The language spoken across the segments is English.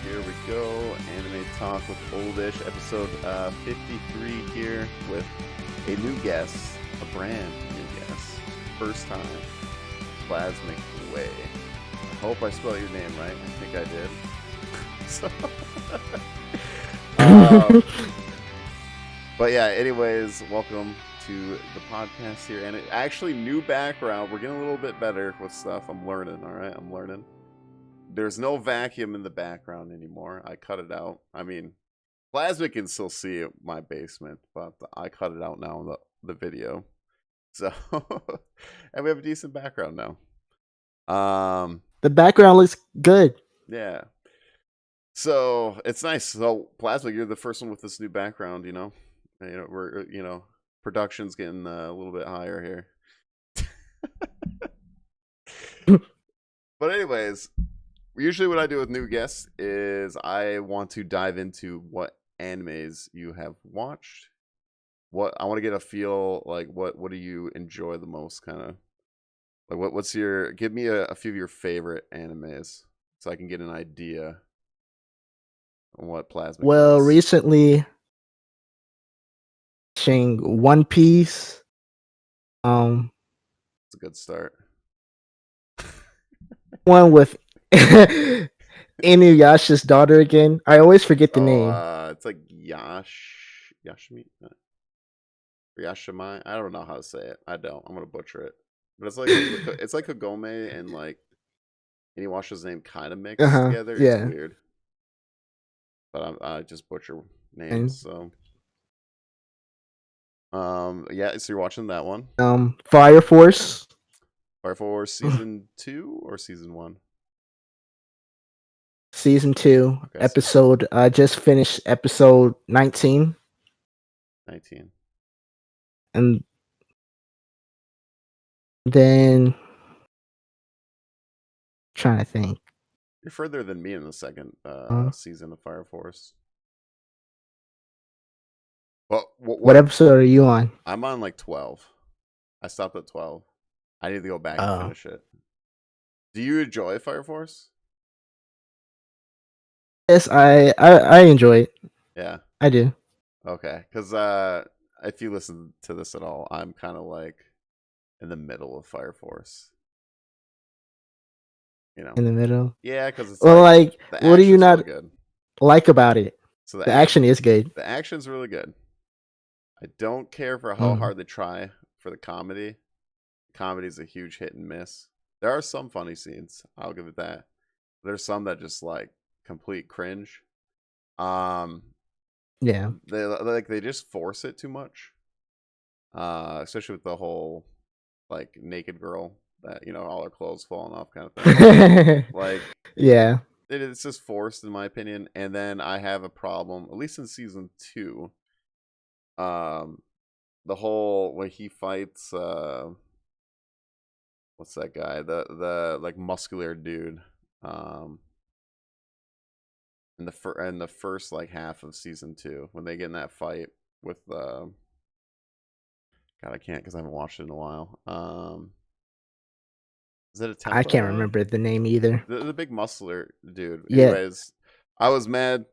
Here we go. Anime Talk with Oldish, episode 53 here with a new guest, a brand new guest. First time, Plasmicway. I hope I spelled your name right. I think I did. So, um, but yeah, anyways, welcome to the podcast here. And actually, new background. We're getting a little bit better with stuff. I'm learning, all right? I'm learning. There's no vacuum in the background anymore. I cut it out. I mean, Plasma can still see my basement, but I cut it out now in the video. So, and we have a decent background now. The background looks good. Yeah. So it's nice. So Plasma, you're the first one with this new background. We're production's getting a little bit higher here. But anyways. Usually what I do with new guests is I want to dive into what animes you have watched. What I want to get a feel like what do you enjoy the most, kind of like what's your give me a few of your favorite animes so I can get an idea on what Plasmic Well, likes. recently watching One Piece. It's a good start. One with Inuyasha's daughter again. I always forget the name. It's like Yashimi or Yashimai. I don't know how to say it. I don't. I'm gonna butcher it. But it's like Kagome and like Inuyasha's name kind of mixed together. It's Yeah. weird. But I just butcher And names. So yeah. So you're watching that one, Fire Force Fire Force season 2 or season 1? season 2 Okay, episode. I just finished episode 19, 19. and then trying to think. You're further than me in the second Uh, season of Fire Force. Well, what episode are you on? I'm on like 12. I stopped at 12. I need to go back and finish it. Do you enjoy Fire Force? Yes, I enjoy it. Yeah. I do. Okay, because if you listen to this at all, I'm kind of like in the middle of Fire Force. In the middle. Yeah, because it's Well, like the what do you action's not really good. like about it? So The action is good. the action's really good. I don't care for how hard they try for the comedy. Comedy's a huge hit and miss. There are some funny scenes, I'll give it that. There's some that just like complete cringe. Yeah. They just force it too much. Especially with the whole like naked girl that all her clothes falling off kind of thing. Like yeah. it's just forced in my opinion. And then I have a problem, at least in season 2. The whole when he fights what's that guy? The like muscular dude. In the first like half of season 2 when they get in that fight with God, I can't because I haven't watched it in a while. Is it a I tempo can't guy? remember the name either. The big muscular dude. Yeah. Anyways, I was mad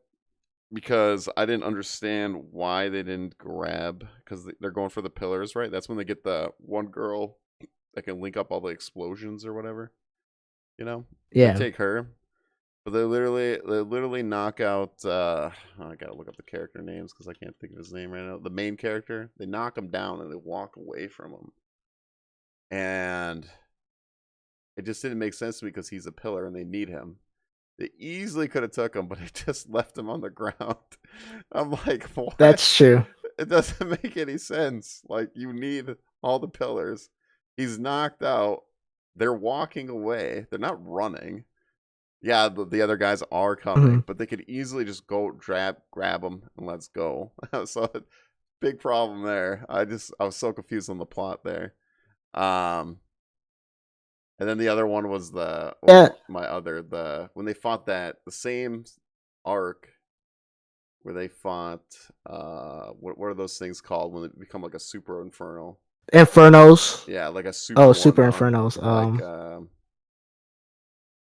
because I didn't understand why they didn't grab, because they're going for the pillars, right? That's when they get the one girl that can link up all the explosions or whatever. They Yeah. take her, but they literally knock out. I gotta look up the character names because I can't think of his name right now. The main character, they knock him down and they walk away from him, and it just didn't make sense to me because he's a pillar and they need him. They easily could have took him, but they just left him on the ground. I'm like, what? That's true. It doesn't make any sense. Like, you need all the pillars. He's knocked out. They're walking away. They're not running. Yeah, the other guys are coming, but they could easily just go grab him and let's go. So, big problem there. I was so confused on the plot there. And then the other one was when they fought the same arc where they fought what are those things called when they become like a super infernal? Infernos. Yeah, like a super Super warthog. Infernos.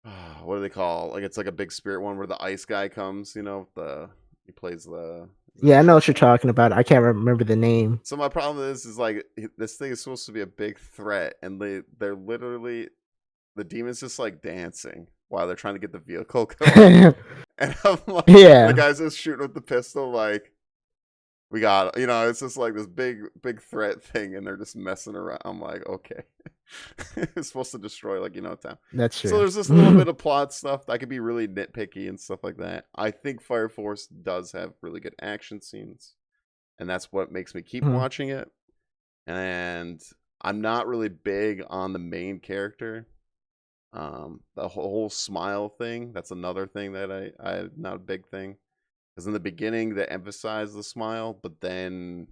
Like what do they call? Like it's like a big spirit one where the ice guy comes. He plays the Yeah, I know what you're trickster. talking about. I can't remember the name. So my problem is like this thing is supposed to be a big threat, and they're literally the demons just like dancing while they're trying to get the vehicle going, and I'm like, the Yeah, guy's just shooting with the pistol, like we got, it's just like this big threat thing, and they're just messing around. I'm like, okay, it's supposed to destroy like town. that's So true. there's this little bit of plot stuff that could be really nitpicky and stuff like that. I think Fire Force does have really good action scenes, and that's what makes me keep Mhm. watching it. And I'm not really big on the main character. The whole smile thing, that's another thing that I not a big thing. Because in the beginning they emphasize the smile, but then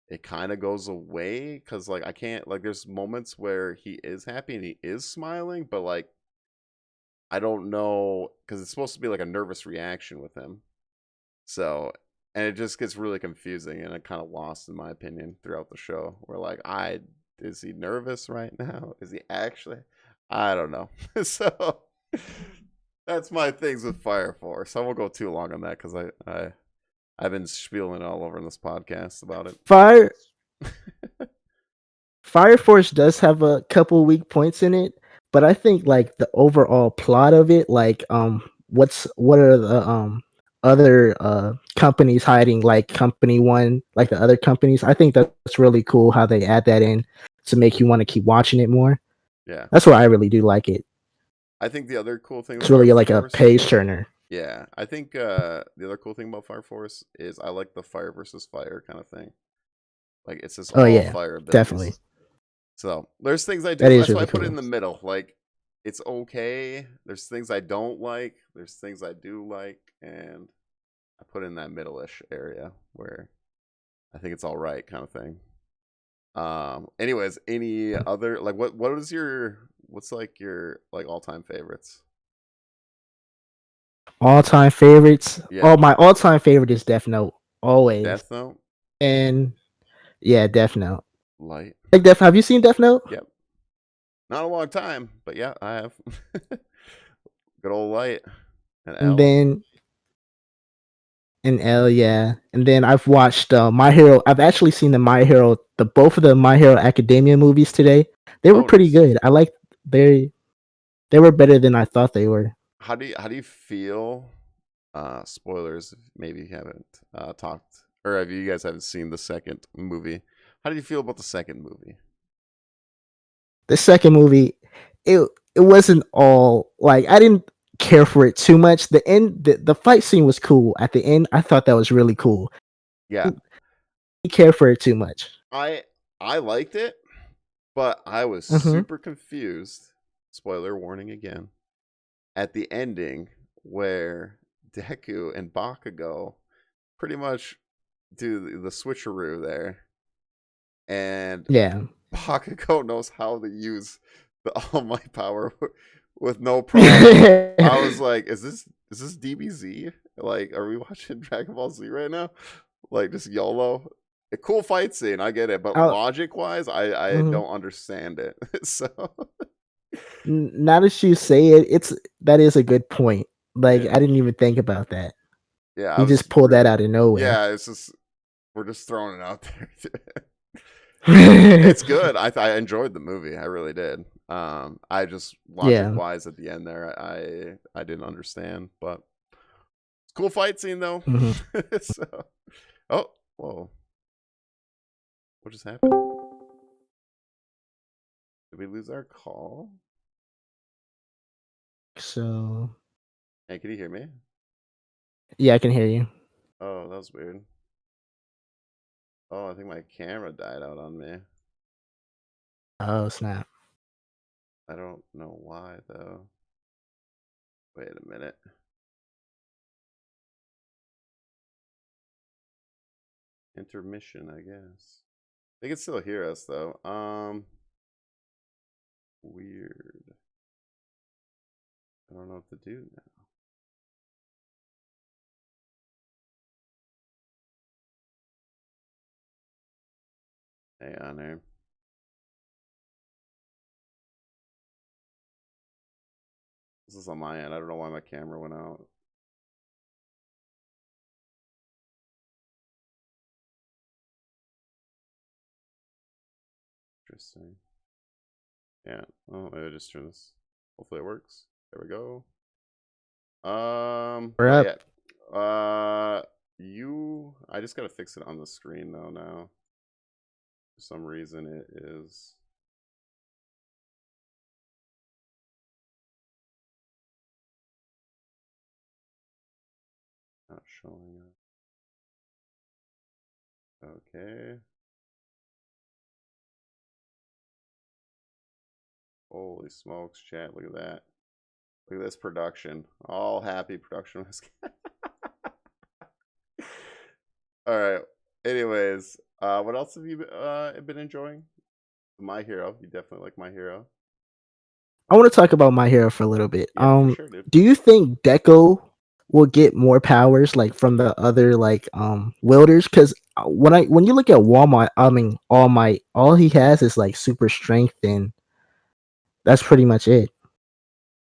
it kind of goes away because like I can't like there's moments where he is happy and he is smiling, but like I don't know because it's supposed to be like a nervous reaction with him. So and it just gets really confusing and it kind of lost in my opinion throughout the show. Where like I is he nervous right now? Is he actually? I don't know. So that's my things with Fire Force. I won't go too long on that because I've been spieling all over in this podcast about it. Fire Fire Force does have a couple weak points in it, but I think like the overall plot of it, like what are the other companies hiding, like company one, like the other companies. I think that's really cool how they add that in to make you want to keep watching it more. Yeah. That's why I really do like it. I think the other cool thing with It's Fire really like a Force, page turner. yeah, I think the other cool thing about Fire Force is I like the fire versus fire kind of thing. Like it's just Oh all yeah, fire definitely. abilities. So there's things I That do. is That's why I really put it in cool. the middle. Like it's okay. There's things I don't like. There's things I do like, and I put it in that middle-ish area where I think it's all right, kind of thing. Anyways, any other like what's like your like all-time favorites? All time favorites. Yeah, Oh, my all time favorite is Death Note. Always. Death Note, And yeah, Death Note. Light. Like Death. Have you seen Death Note? Yep. Not a long time, but yeah, I have. Good old Light and And L. then and L, yeah. And then I've watched My Hero. I've actually seen the both of the My Hero Academia movies today. They were Oh, pretty nice. good. I like they they were better than I thought they were. How do you feel? Spoilers, if maybe you haven't talked, or if you guys haven't seen the second movie. How do you feel about the second movie? The second movie, it wasn't all like I didn't care for it too much. The fight scene was cool at the end. I thought that was really cool. Yeah, Didn't care for it too much. I I liked it, but I was Hmm. super confused. Spoiler warning again. At the ending, where Deku and Bakugo pretty much do the switcheroo there, and Yeah. Bakugo knows how to use the All Might power with no problem. I was like, is this DBZ? Like, are we watching Dragon Ball Z right now? Like, just YOLO. A cool fight scene, I get it, but I, logic wise, I mhm. don't understand it. So Now that you say it, that is a good point. Like yeah, I didn't even think about that. yeah, I You was just pulled that really out of nowhere. yeah. It's just we're just throwing it out there. It's good. I enjoyed the movie. I really did. I just logic Yeah. wise at the end there, I didn't understand, but it's a cool fight scene though. Hmm. So, oh, whoa, what just happened? Did we lose our call? So Hey, can you hear me? yeah, I can hear you. Oh, that was weird. Oh, I think my camera died out on me. Oh snap. I don't know why though. Wait a minute. Intermission, I guess. They can still hear us though. Weird. I don't know what to do now. Hang on there. This is on my end. I don't know why my camera went out. Interesting. Yeah. Oh, maybe I just turn this. Hopefully it works. There we go. We're Oh up. yeah. I just gotta fix it on the screen though now. For some reason it is. Not showing up. Okay. Holy smokes, chat. Look at that. Look at this production. All happy production. All right. Anyways, what else have you been enjoying? My Hero. You definitely like My Hero. I want to talk about My Hero for a little bit. Yeah, for sure, dude. Do you think Deco will get more powers like from the other like wielders? Because when you look at Walmart, I mean All Might, all he has is like super strength, and that's pretty much it.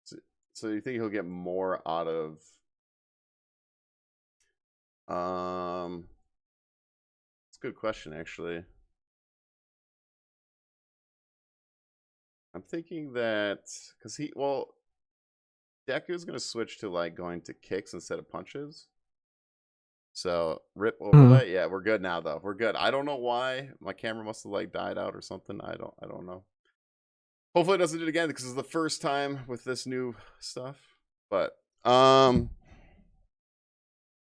So, so you think he'll get more out of it's a good question actually. I'm thinking that because Deku's gonna switch to like going to kicks instead of punches. So rip over Mhm. that. Yeah, we're good now though. We're good. I don't know why my camera must have like died out or something. I don't know. Hopefully it doesn't do it again because it's the first time with this new stuff. But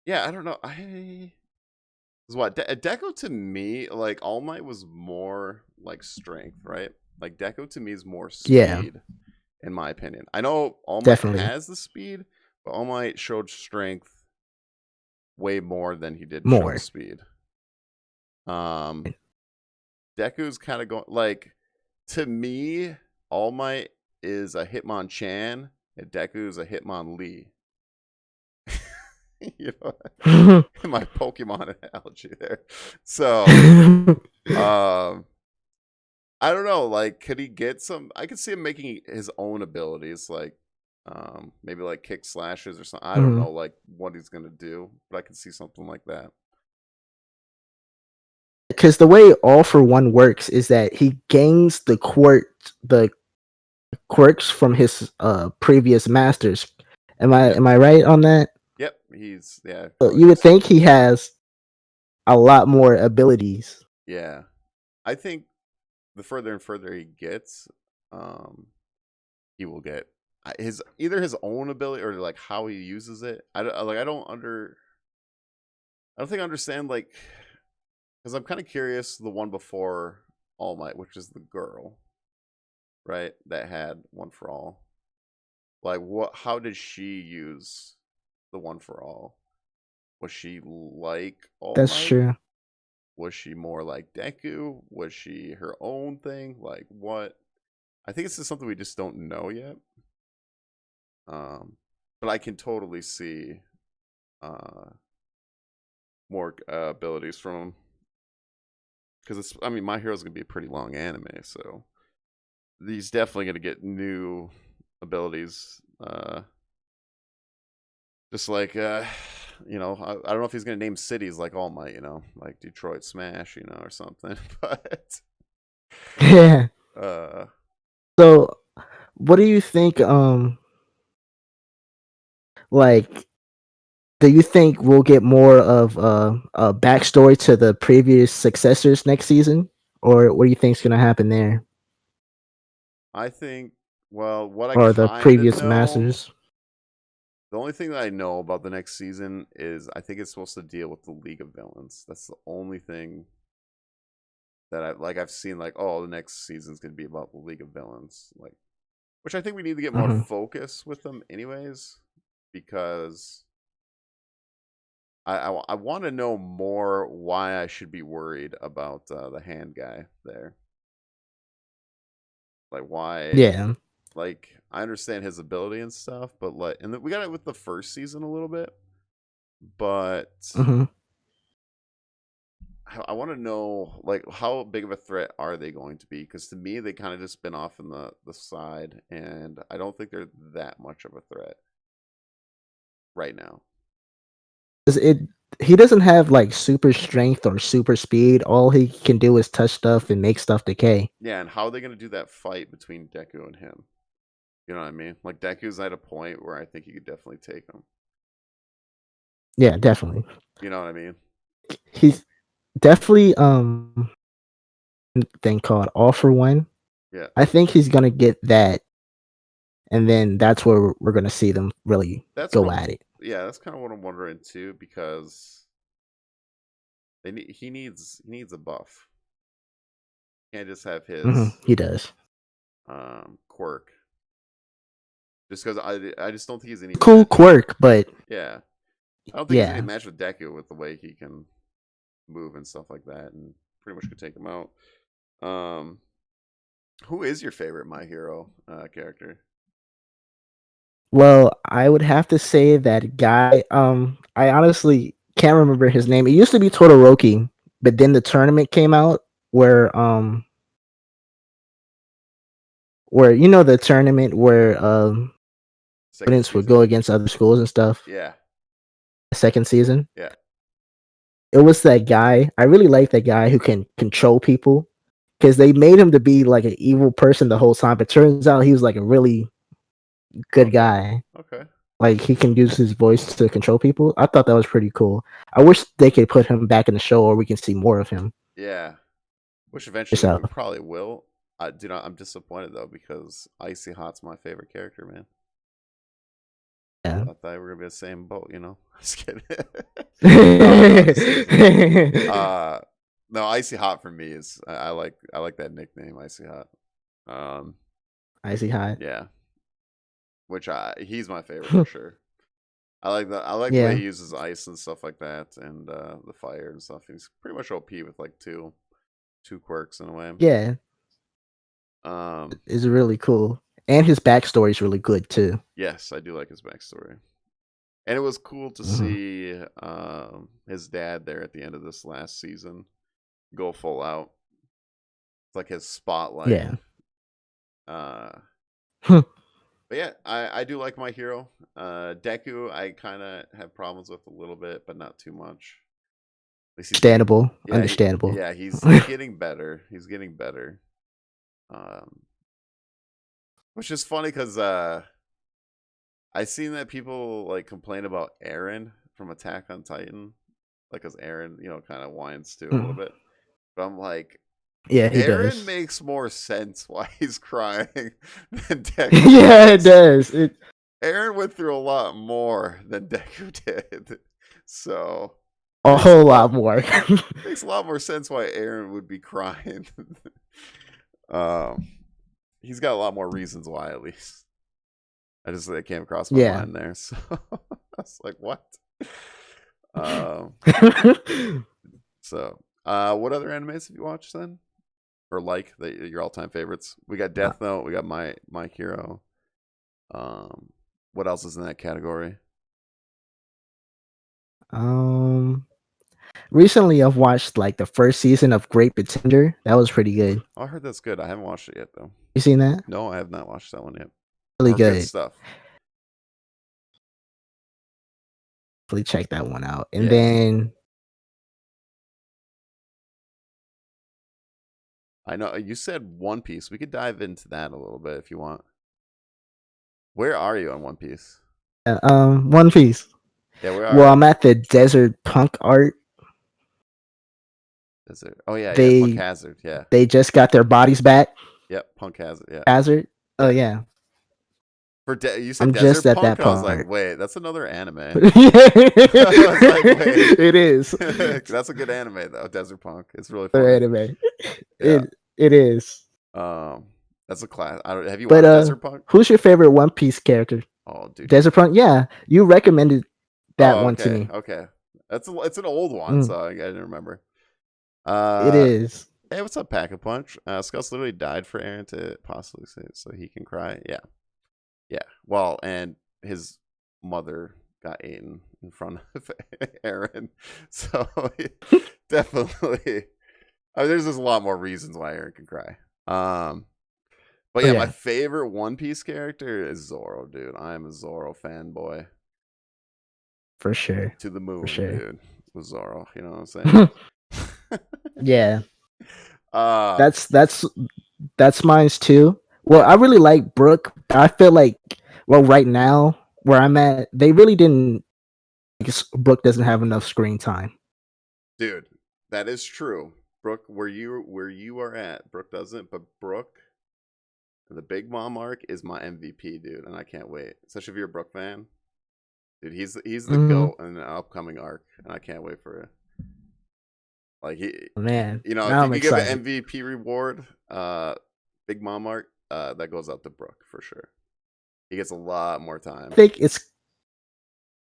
yeah, I don't know. I is what Deco to me like All Might was more like strength, right? Like Deco to me is more Yeah, speed in my opinion. I know All Might definitely has the speed, but All Might showed strength way more than he did show more. speed. Um, Deku's kind of going like to me. All Might is a Hitmonchan, and Deku's a Hitmonlee. You know, my Pokemon analogy there. So, um, I don't know. Like, could he get some? I could see him making his own abilities, like, maybe like kick slashes or something. I don't Mhm. know, like what he's gonna do, but I could see something like that. Because the way All for One works is that he gains the quirks from his previous masters. Yep, Am I right on that? yep. He's So probably you would just think he has a lot more abilities. yeah. I think the further and further he gets, um, he will get his either his own ability or like how he uses it. I don't like. I don't think I understand like because I'm kind of curious. The one before All Might, which is the girl, right? That had One for All. Like what? How did she use the One for All? Was she like All That's Might? true. Was she more like Deku? Was she her own thing? Like what? I think this is something we just don't know yet. Um, but I can totally see uh, more abilities from him because it's. I mean, My Hero's gonna be a pretty long anime, so he's definitely gonna get new abilities. Just like I don't know if he's gonna name cities like All Might, like Detroit Smash, or something. But Yeah. uh, So, what do you think? Like, do you think we'll get more of a backstory to the previous successors next season, or what do you think's gonna happen there, I think what I or the kind of previous know. masters? The only thing that I know about the next season is I think it's supposed to deal with the League of Villains. That's the only thing that I've seen like, oh, the next season's gonna be about the League of Villains, like, which I think we need to get more Hmm. focus with them, anyways, because I want to know more why I should be worried about the hand guy there, like why, Yeah. like I understand his ability and stuff, but like, and we got it with the first season a little bit, but Hmm. I want to know like how big of a threat are they going to be? Because to me, they kind of just been off in the side, and I don't think they're that much of a threat right now. 'Cause he doesn't have like super strength or super speed. All he can do is touch stuff and make stuff decay. Yeah, and how are they going to do that fight between Deku and him? You know what I mean? Like Deku's at a point where I think you could definitely take him. Yeah, definitely. You know what I mean? He's definitely thing called All for One. Yeah, I think he's gonna get that, and then that's where we're gonna see them really that's what go I'm. at it. Yeah, that's kind of what I'm wondering too, because he needs a buff. Can't just have his He does. quirk. Just because I just don't think he's any Cool match. quirk, but Yeah, I don't think he's any yeah. match with Deku with the way he can move and stuff like that, and pretty much could take him out. Um, who is your favorite My Hero character? Well, I would have to say that guy. I honestly can't remember his name. It used to be Todoroki, but then the tournament came out where you know the tournament where Second students would go season? against other schools and stuff. Yeah, The second season, yeah. it was that guy. I really like that guy who can control people because they made him to be like an evil person the whole time, but turns out he was like a really good Okay, guy. okay. Like he can use his voice to control people. I thought that was pretty cool. I wish they could put him back in the show, or we can see more of him. Yeah, which eventually we Yourself, probably will. I do not. I'm disappointed though because Icy Hot's my favorite character, man. yeah. I thought we were gonna be the same boat, you know. Just kidding. No, just teasing. Uh, no, Icy Hot for me is I like that nickname, Icy Hot. Um, Icy hot. yeah, which I he's my favorite for sure. I like the way Yeah, he uses ice and stuff like that, and the fire and stuff. He's pretty much OP with like two quirks in a way. yeah. Um, It's really cool, and his backstory is really good too. yes, I do like his backstory. And it was cool to Hmm. see his dad there at the end of this last season go full out. It's like his spotlight. Yeah. Uh, but yeah, I do like my hero. Deku, I kind of have problems with a little bit, but not too much. At least he's getting, Understandable. yeah, Understandable. yeah, he's getting better. He's getting better. Um, which is funny because I seen that people like complain about Aaron from Attack on Titan, like because Aaron, you know, kind of whines too a little Mm. bit. But I'm like, Yeah, he Aaron does. makes more sense why he's crying than Deku Yeah, it does. does. It Aaron went through a lot more than Deku did, so a whole lot more. makes a lot more sense why Aaron would be crying. um, he's got a lot more reasons why, at least. It came across my Yeah. mind there, so I was like, what? Um, what other animes have you watched then, or like your all time favorites? We got Uh, Death Note. We got My Hero. Um, what else is in that category? um, recently I've watched like the first season of Great Pretender. That was pretty good. Oh, I heard that's good. I haven't watched it yet though. You seen that? No, I have not watched that one yet. I Really heard good good. stuff. Really check that one out. And Yeah, then I know you said One Piece. We could dive into that a little bit if you want. Where are you on One Piece? One Piece. Yeah, where are Well, you? I'm at the Desert Punk art. Is it? Oh yeah, yeah. Punk They Hazard. Yeah, they just got their bodies back. yep. Punk Hazard. Yeah, Hazard. Oh yeah. yeah. You said I'm just Desert at Punk. that I was like, part. wait, that's another anime. I was like, wait, It is. that's a good anime though. Desert Punk. It's really Their funny. anime. Yeah. It is. Um, that's a class. I don't. Have you But watched Desert Punk? who's your favorite One Piece character? Oh, dude. Desert Punk? Yeah, you recommended that Oh, one to okay, me. okay. It's an old one, Mm, so I didn't remember. it Uh, is. hey, what's up, Pack a Punch? Scuss literally died for Aaron to possibly say so he can cry. Yeah, yeah. Well, and his mother got eaten in front of Aaron. So definitely, I mean, there's just a lot more reasons why Aaron can cry. But Oh yeah, my yeah, favorite One Piece character is Zoro, dude. I am a Zoro fanboy for sure, to the for moon, sure. dude. With Zoro, you know what I'm saying? Yeah, uh, that's mine's too. Well, yeah, I really like Brooke. I feel like, well, right now where I'm at, they really didn't. Brooke doesn't have enough screen time. dude, that is true. Brooke, where you are at, Brooke doesn't, but Brooke, the Big Mom arc is my MVP, dude, and I can't wait. Especially if you're a Brooke fan, dude. He's the Hmm. goat in an upcoming arc, and I can't wait for it. Like he, Man, if now you I'm could give an excited. MVP reward, Big Mom arc, that goes out to Brooke for sure. He gets a lot more I time. think it's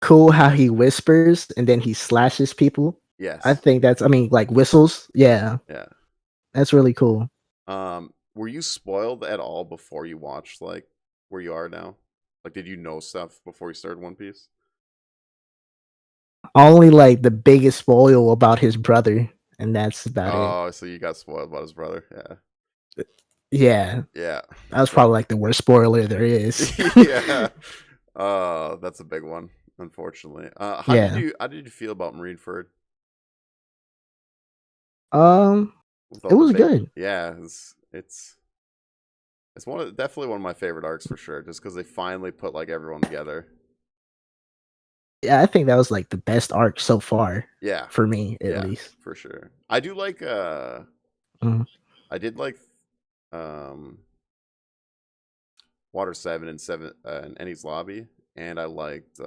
cool how he whispers and then he slashes people. I Yes, think that's, I mean, like whistles. Yeah, yeah. that's really cool. Were you spoiled at all before you watched like where you are now? Like, did you know stuff before you started One Piece? Only like the biggest spoil about his brother, and that's about it. Oh, so you got spoiled about his brother? Yeah, Yeah, yeah. that was What? probably like the worst spoiler there is. Yeah. That's a big one, unfortunately. Yeah. How did you feel about Marineford Um, with it all the was big? good. Yeah, it's definitely one of my favorite arcs for sure, just because they finally put like everyone together. Yeah, I think that was like the best arc so far Yeah, for me, at yeah, least. for sure. I do like Mhm. I did like um Water 7 and 7 and Ennie's Lobby, and I liked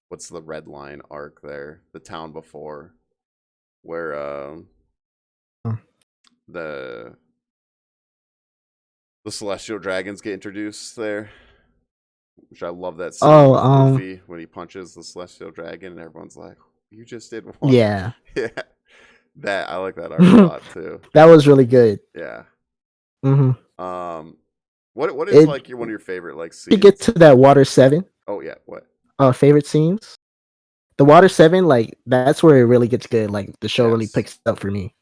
what's the red line arc there, the town before, where the the celestial dragons get introduced there, which I love that scene Oh, with Luffy when he punches the celestial dragon and everyone's like, "You just did one." yeah. Yeah, that I like that arc a lot too. That was really good. Yeah. Hmm. Um, what is It like one of your favorite like to get scenes? to that Water 7, Oh yeah, what? favorite scenes. The Water 7, like that's where it really gets good. Like the show really Yes. picks up for me.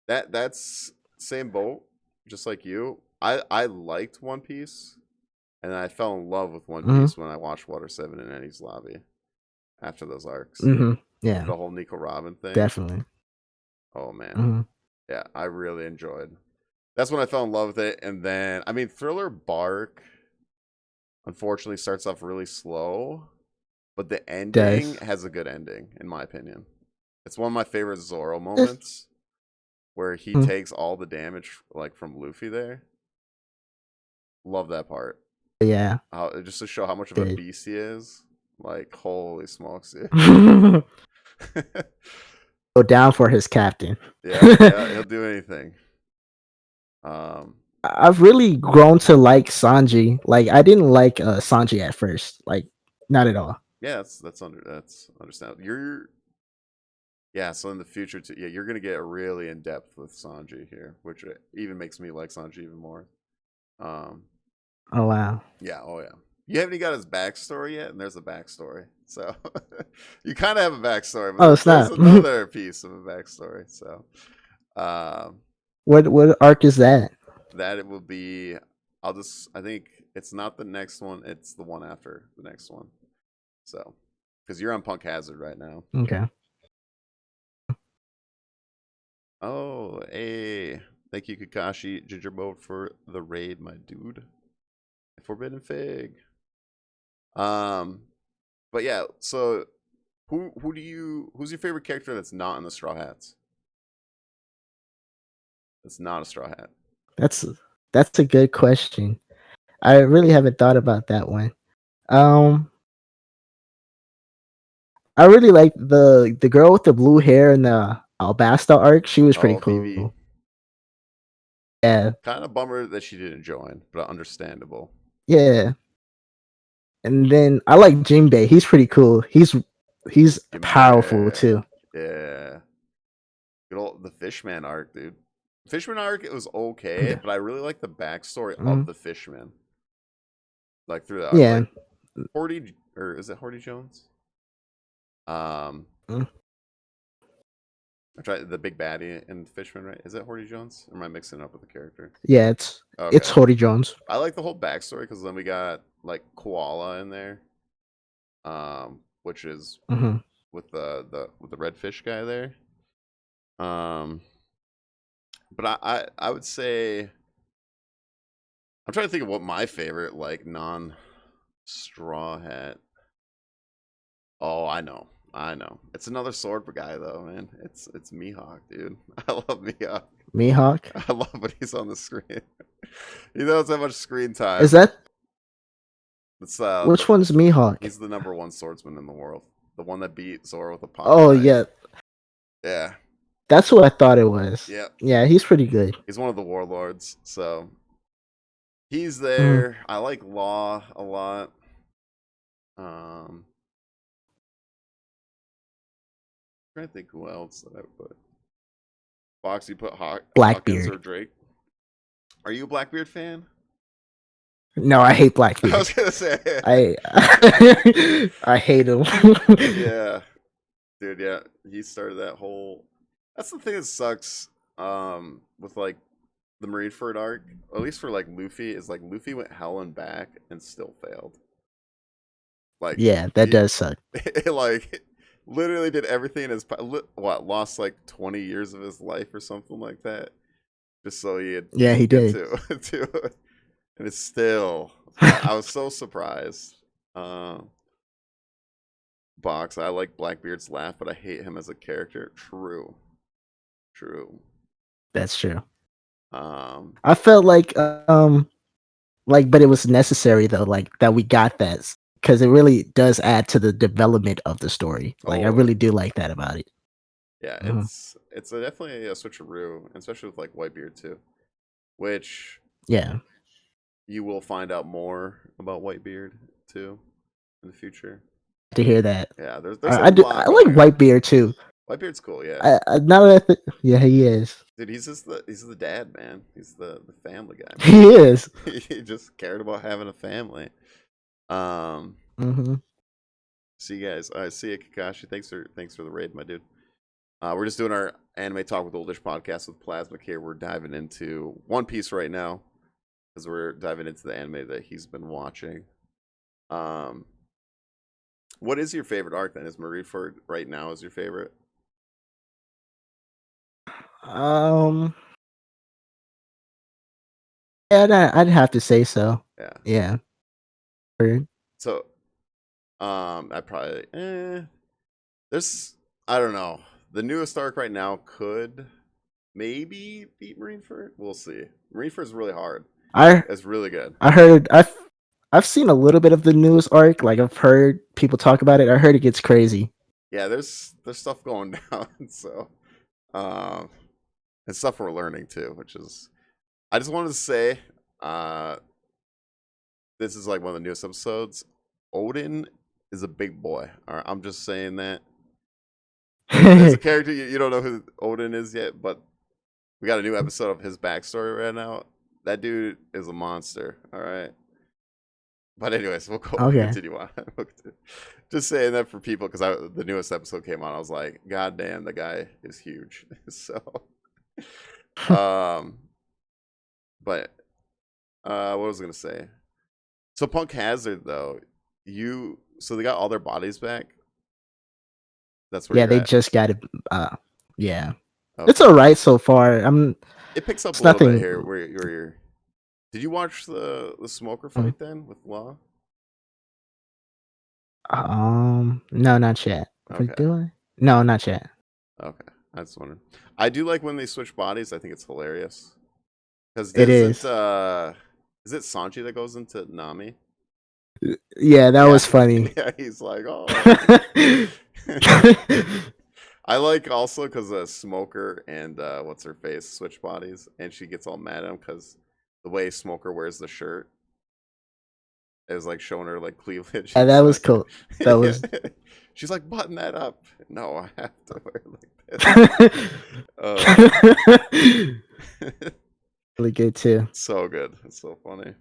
That's same boat, just like you. I liked One Piece, and I fell in love with One Hmm. Piece when I watched Water 7 in Ennie's Lobby after those arcs. Hmm. With Yeah, the whole Nico Robin thing. definitely. Oh man. Hmm. Yeah, I really enjoyed. That's when I fell in love with it, and then I mean Thriller Bark unfortunately starts off really slow, but the ending Does. has a good ending in my opinion. It's one of my favorite Zoro It's, moments where he mm, takes all the damage like from Luffy there. Love that part. yeah, How just to show how much of a did. beast he is. Like holy smokes, dude. Go down for his captain. Yeah, yeah, he'll do anything. Um, I've really grown to like Sanji. Like I didn't like Sanji at first. Like not at all. yeah, that's understandable. Yeah, so in the future too, yeah, you're gonna get really in depth with Sanji here, which even makes me like Sanji even more. Um, Oh wow. yeah, oh yeah. You haven't even got his backstory yet, and there's a backstory. So you kind of have a backstory, Oh but there's snap. another piece of a backstory. So um, What arc is that? that it will be. I think it's not the next one. It's the one after the next one. So because you're on Punk Hazard right now. Okay. Oh, hey. Thank you, Kakashi Gingerbo, for the raid, my dude. Forbidden Fig. Um, but yeah, so who's your favorite character that's not in the Straw Hats? That's not a Straw Hat. That's that's a good question. I really haven't thought about that one. Um I really like the girl with the blue hair in the Albasta arc. She was pretty Oh, Vivi. cool. Yeah. Kind of bummer that she didn't join, but understandable. Yeah. And then I like Jinbei. He's pretty cool. He's powerful Jimbe. too. Yeah. Good old the Fishman arc, dude. Fishman arc, it was okay, Yeah. but I really like the backstory of Mhm. the Fishman. Like through the Yeah. like 40 or is it Hardy Jones? Um, Mm. I tried the big baddie in Fishman, right? Is that Hardy Jones? Or am I mixing it up with the character? Yeah, it's Okay. Horty Jones. I like the whole backstory because then we got like Koala in there, which is Hmm. with the redfish guy there. Um, but I would say I'm trying to think of what my favorite like non straw hat. Oh, I know. I know. It's another sword guy though, man. It's Mihawk, dude. I love Mihawk. Mihawk. I love when he's on the screen. He doesn't have much screen Is time. that It's which one's Mihawk? he's the number one swordsman in the world. The one that beat Zoro with a pocket Oh knife. yeah, Yeah. that's what I thought it was. Yeah. Yeah, he's pretty good. He's one of the warlords, so he's Mhm. there. I like Law a lot. Trying to think who else that I would put. Fox, you put Hawkins or Blackbeard. Drake. Are you a Blackbeard fan? No, I hate I Blackbeard. was gonna say. I I hate him. Yeah, dude. Yeah, he started that whole. That's the thing that sucks. With like the Marineford arc, at least for like Luffy, is like Luffy went hell and back and still failed. Like Yeah, that he, does suck. like literally did everything in his what lost like 20 years of his life or something like that, just so he'd Yeah, he get did. to it. And it's still I was so surprised. Um Box, I like Blackbeard's laugh, but I hate him as a character. True. That's true. Um I felt like but it was necessary though, like that we got that because it really does add to the development of the story. Like I oh really do like that about it. yeah, Mhm. it's definitely a switcheroo, especially with like Whitebeard too, which Yeah, you will find out more about Whitebeard too in the future. to hear that. Yeah, there's a I do. lot I like going on. Whitebeard too. Whitebeard's cool, yeah. Now that yeah, he is. Dude, he's the dad, man. He's the family guy, He is. man. He just cared about having a family. Um, Hmm. see you guys. I see you, Kakashi. Thanks for the raid, my dude. We're just doing our anime talk with oldish podcast with Plasmic here. We're diving into One Piece right now because we're diving into the anime that he's been watching. Um, what is your favorite arc then? Is Marineford right now is your favorite? Um. Yeah, I'd have to say so. Yeah. Yeah. Heard. So, I probably there's I don't know. The newest arc right now could maybe beat Marineford. We'll see. Marineford's really hard. I It's really good. I heard I've seen a little bit of the news arc. Like I've heard people talk about it. I heard it gets crazy. Yeah, there's stuff going down. So, um, and stuff we're learning too, which is I just wanted to say, uh, this is like one of the newest episodes. Odin is a big boy. All right, I'm just saying that. As a character, you don't know who Odin is yet, but we got a new episode of his backstory right now. That dude is a monster. All right. But anyways, we'll Okay. continue on. Just saying that for people because the newest episode came on. I was like, God damn, the guy is huge. So, um, but what was I gonna say? So Punk Hazard though, so they got all their bodies back. That's where Yeah, you're they at. just got it. Yeah, it's Okay. all right so far. It picks up a It's little bit nothing. here where you're. Did you watch the smoker Mhm. fight then with Law? No, not yet. Wait, Okay. do I? No, not yet. Okay. I just wondering. I do like when they switch bodies. I think it's hilarious. Because It isn't is. is it Sanji that goes into Nami? Yeah, that Yeah, was funny. yeah. He's like, oh. I like also because Smoker and what's her face switch bodies, and she gets all mad at him because the way Smoker wears the shirt is like showing her like cleavage. Yeah, And that was stuff. cool. That Yeah. was She's like, button that up. No, I have to wear it like this. really good too. So good. It's so funny.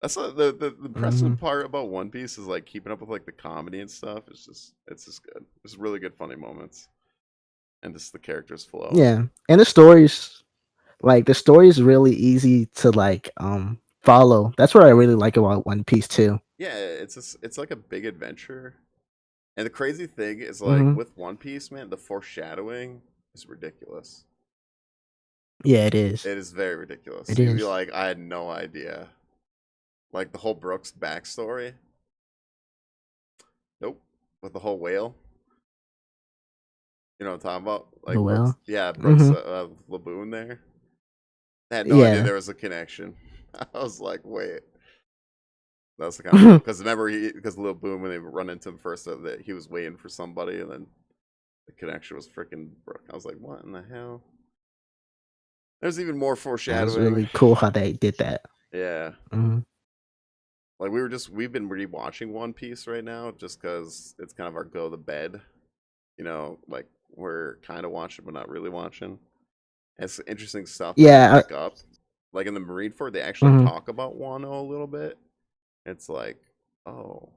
That's the Hmm. impressive part about One Piece is like keeping up with like the comedy and stuff. It's just good. It's really good funny moments and just the characters flow. Yeah, and the story is really easy to like follow. That's what I really like about One Piece too. Yeah, it's like a big adventure. And the crazy thing is like Hmm. with One Piece, man, the foreshadowing is ridiculous. Yeah, it is. It is very ridiculous. It You'd be is. like, I had no idea. Like the whole Brooks backstory. Nope. With the whole whale. You know what I'm talking about? The Like Brooks. well. Yeah, Brooks Hmm. Laboon there. I had no idea Yeah. there was a connection. I was like, wait. That's kind of cool. Because remember, because Lil Boom, when they run into him first, that he was waiting for somebody, and then the connection was freaking Brooke. I was like, what in the hell? There's even more It was foreshadowing. really cool how they did that. Yeah. Hmm. Like we've been rewatching One Piece right now just because it's kind of our go to bed. Like we're kind of watching but not really watching. It's interesting stuff that you Yeah. pick up. Like in the Marineford, they actually Mhm. talk about Wano a little bit. It's like, oh,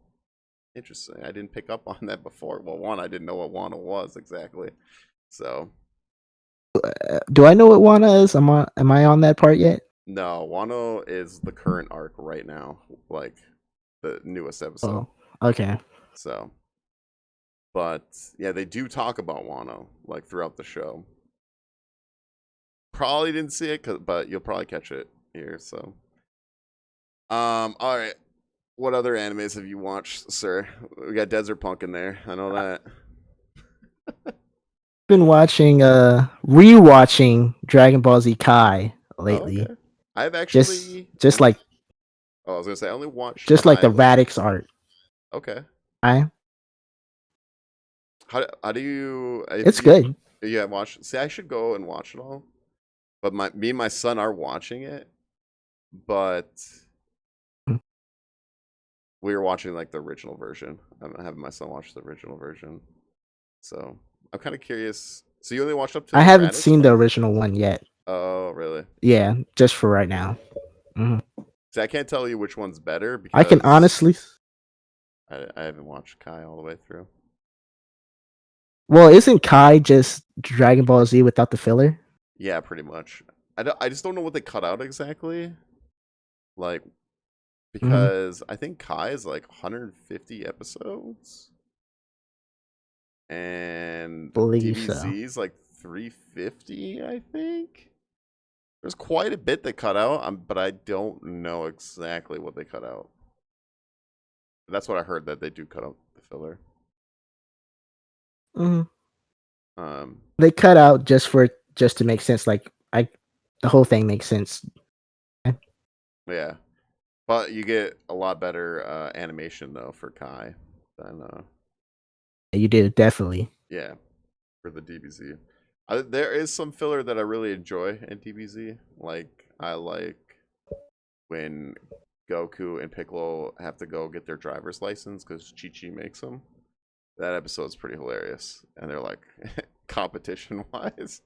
interesting. I didn't pick up on that before. Well, one, I didn't know what Wano was exactly. So Do I know what Wana is? Am I on that part yet? no, Wano is the current arc right now, like the newest episode. Oh, okay. So, but yeah, they do talk about Wano like throughout the show. Probably didn't see it, but you'll probably catch it here. So, all right. What other animes have you watched, sir? We got Desert Punk in there. I know that. Been watching rewatching Dragon Ball Z Kai Oh, lately. okay. I've Just actually just only. like Oh, I was gonna say I only watched just like the Kylo. Radix art. Okay. I How do you if It's good. you have watched? See, I should go and watch it all. But me and my son are watching it, but we were watching like the original version. I'm having my son watch the original version. So I'm kind of curious. So you only watched up to I the haven't Raditz seen the part? original one yet. Oh, really? Yeah, just for right now. Hmm. See, I can't tell you which one's better I can because honestly. I haven't watched Kai all the way through. Well, isn't Kai just Dragon Ball Z without the filler? Yeah, pretty much. I just don't know what they cut out exactly. Like, Hmm. because I think Kai is like 150 episodes and Believe so. DBZ is like 350, I think. There's quite a bit they cut out, but I don't know exactly what they cut out. That's what I heard, that they do cut out the filler. Hmm. Um, They cut out just to make sense. The whole thing makes sense. yeah, but you get a lot better animation though for Kai than You do definitely. yeah, for the DBZ. There is some filler that I really enjoy in DBZ. Like I like when Goku and Piccolo have to go get their driver's license because Chi Chi makes them. That episode's pretty hilarious, and they're like competition wise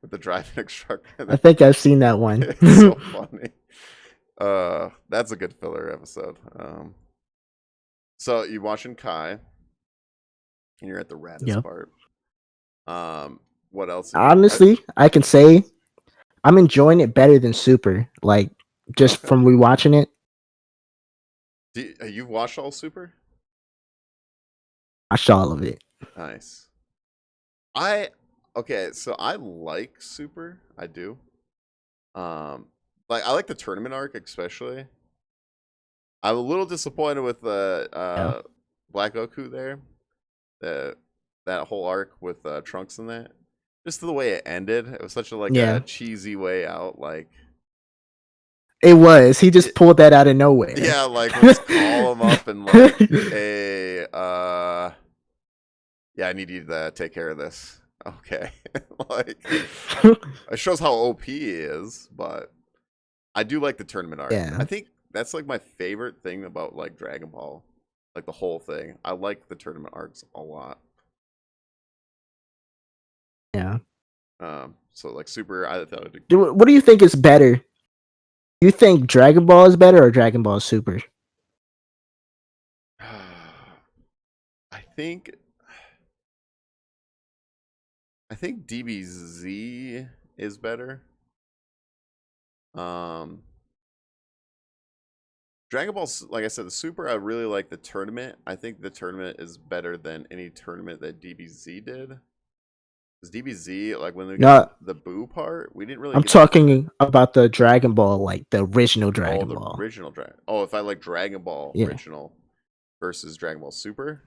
with the driving I instructor. think I've seen that one. It's so funny. That's a good filler episode. So you watching Kai, and you're at the Raditz Yep. part. What else have you? Honestly, I can say I'm enjoying it better than Super. Like just Okay. from rewatching it, You've watched all Super? I saw all of it. Nice. I okay. So I like Super. I do. Um, like I like the tournament arc especially. I'm a little disappointed with the Yeah. Black Goku there. The that whole arc with Trunks in that. Just the way it ended. It was such a Yeah. cheesy way out. Like It was. He just it, pulled that out of nowhere. yeah, like let's call him up and like, hey, yeah, I need you to take care of this. Okay, like it shows how OP he is, but I do like the tournament arc. I Yeah. think that's like my favorite thing about like Dragon Ball, like the whole thing. I like the tournament arcs a lot. Yeah. So like Super, I thought it. What do you think is better? You think Dragon Ball is better or Dragon Ball Super? I think DBZ is better. Um, Dragon Ball, like I said, the Super. I really like the tournament. I think the tournament is better than any tournament that DBZ did. Because DBZ, like when we got No, the Boo part, we didn't really I'm get to. talking about the Dragon Ball, like the original Oh, Dragon the Ball. original Dragon. Oh, if I like Dragon Ball Yeah, original versus Dragon Ball Super,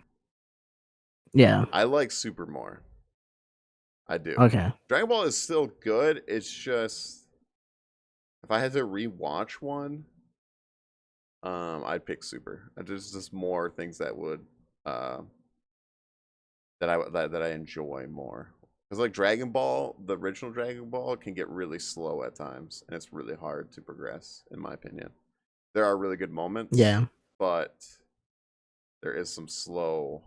yeah. I like Super more. I do. Okay. Dragon Ball is still good. It's just if I had to rewatch one, I'd pick Super. There's just more things that would uh that I enjoy more. Because like Dragon Ball, the original Dragon Ball can get really slow at times, and it's really hard to progress, in my opinion. There are really good moments, Yeah, but there is some slow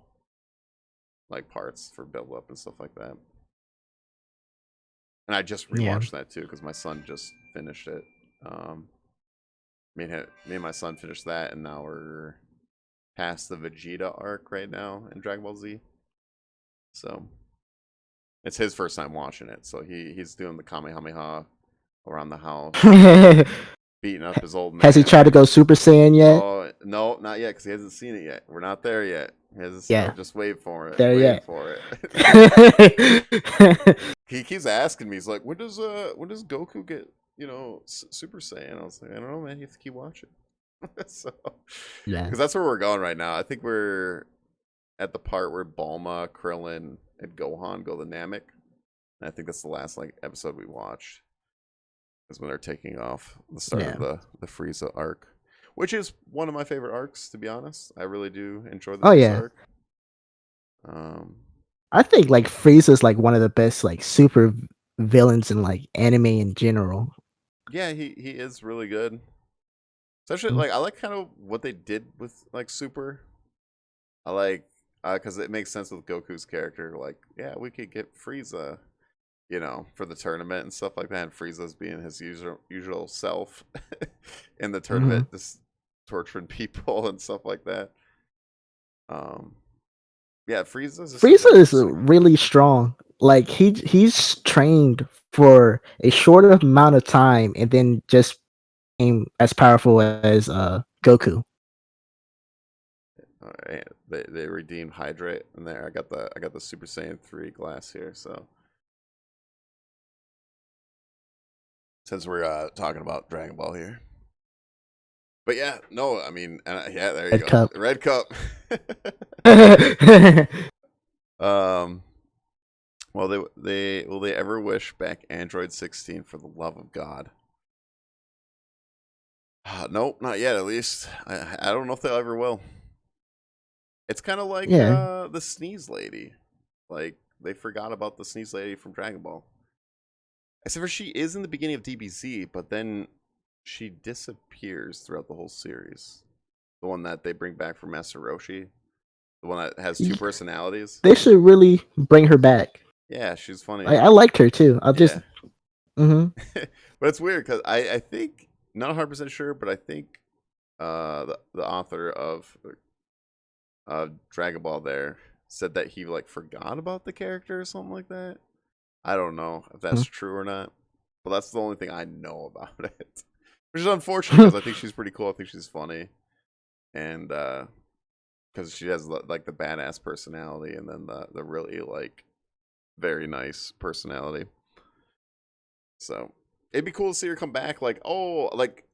like parts for build up and stuff like that. And I just yeah. rewatched that too because my son just finished it. Um, me and my son finished that, and now we're past the Vegeta arc right now in Dragon Ball Z. So it's his first time watching it, so he's doing the Kamehameha around the house, beating up his old Has he man. tried to go Super Saiyan yet? Oh no, not yet, because he hasn't seen it yet. We're not there yet. He hasn't, Yeah, just wait for it. there Wait yet. for it. He keeps asking me. He's like, when does Goku get Super Saiyan?" I was like, "I don't know, man. You have to keep watching." So, Yeah. because that's where we're going right now. I think we're at the part where Bulma, Krillin, and Gohan go the Namek. And I think that's the last like episode we watched. Is when they're taking off the start Yeah. of the Frieza arc, which is one of my favorite arcs. To be honest, I really do enjoy the Oh Frieza yeah. arc. Um, I think like Frieza's like one of the best like super villains in like anime in general. yeah, he is really good. Especially Mm. like I like kind of what they did with like Super. I like because it makes sense with Goku's character. Like, yeah, we could get Frieza, for the tournament and stuff like that. And Frieza's being his usual self in the Mhm. tournament, just torturing people and stuff like that. Um, yeah, Frieza's just such an Frieza is interesting. really strong. Like he's trained for a short amount of time and then just became as powerful as Goku. All right, they redeemed Hydrate in there. I got the Super Saiyan 3 glass here. So since we're talking about Dragon Ball here. But yeah, no, I mean, yeah, there you Red go, Cup. Red Cup. um, well, they will they ever wish back Android 16 for the love of God? Nope, not yet. At least I don't know if they'll ever will. It's kind of like Yeah. the Sneeze Lady. Like they forgot about the Sneeze Lady from Dragon Ball. Except for she is in the beginning of DBZ, but then she disappears throughout the whole series. The one that they bring back from Master Roshi. The one that has two Y- personalities. They should really bring her back. Yeah, she's funny. I liked her too. I'll just Yeah. mhm. But it's weird because I think, not 100% sure, but I think the author of Dragon Ball there said that he like forgot about the character or something like that. I don't know if that's true or not, but that's the only thing I know about it. Which is unfortunate because I think she's pretty cool. I think she's funny, and because she has like the badass personality and then the really like very nice personality. So it'd be cool to see her come back. Like, oh, like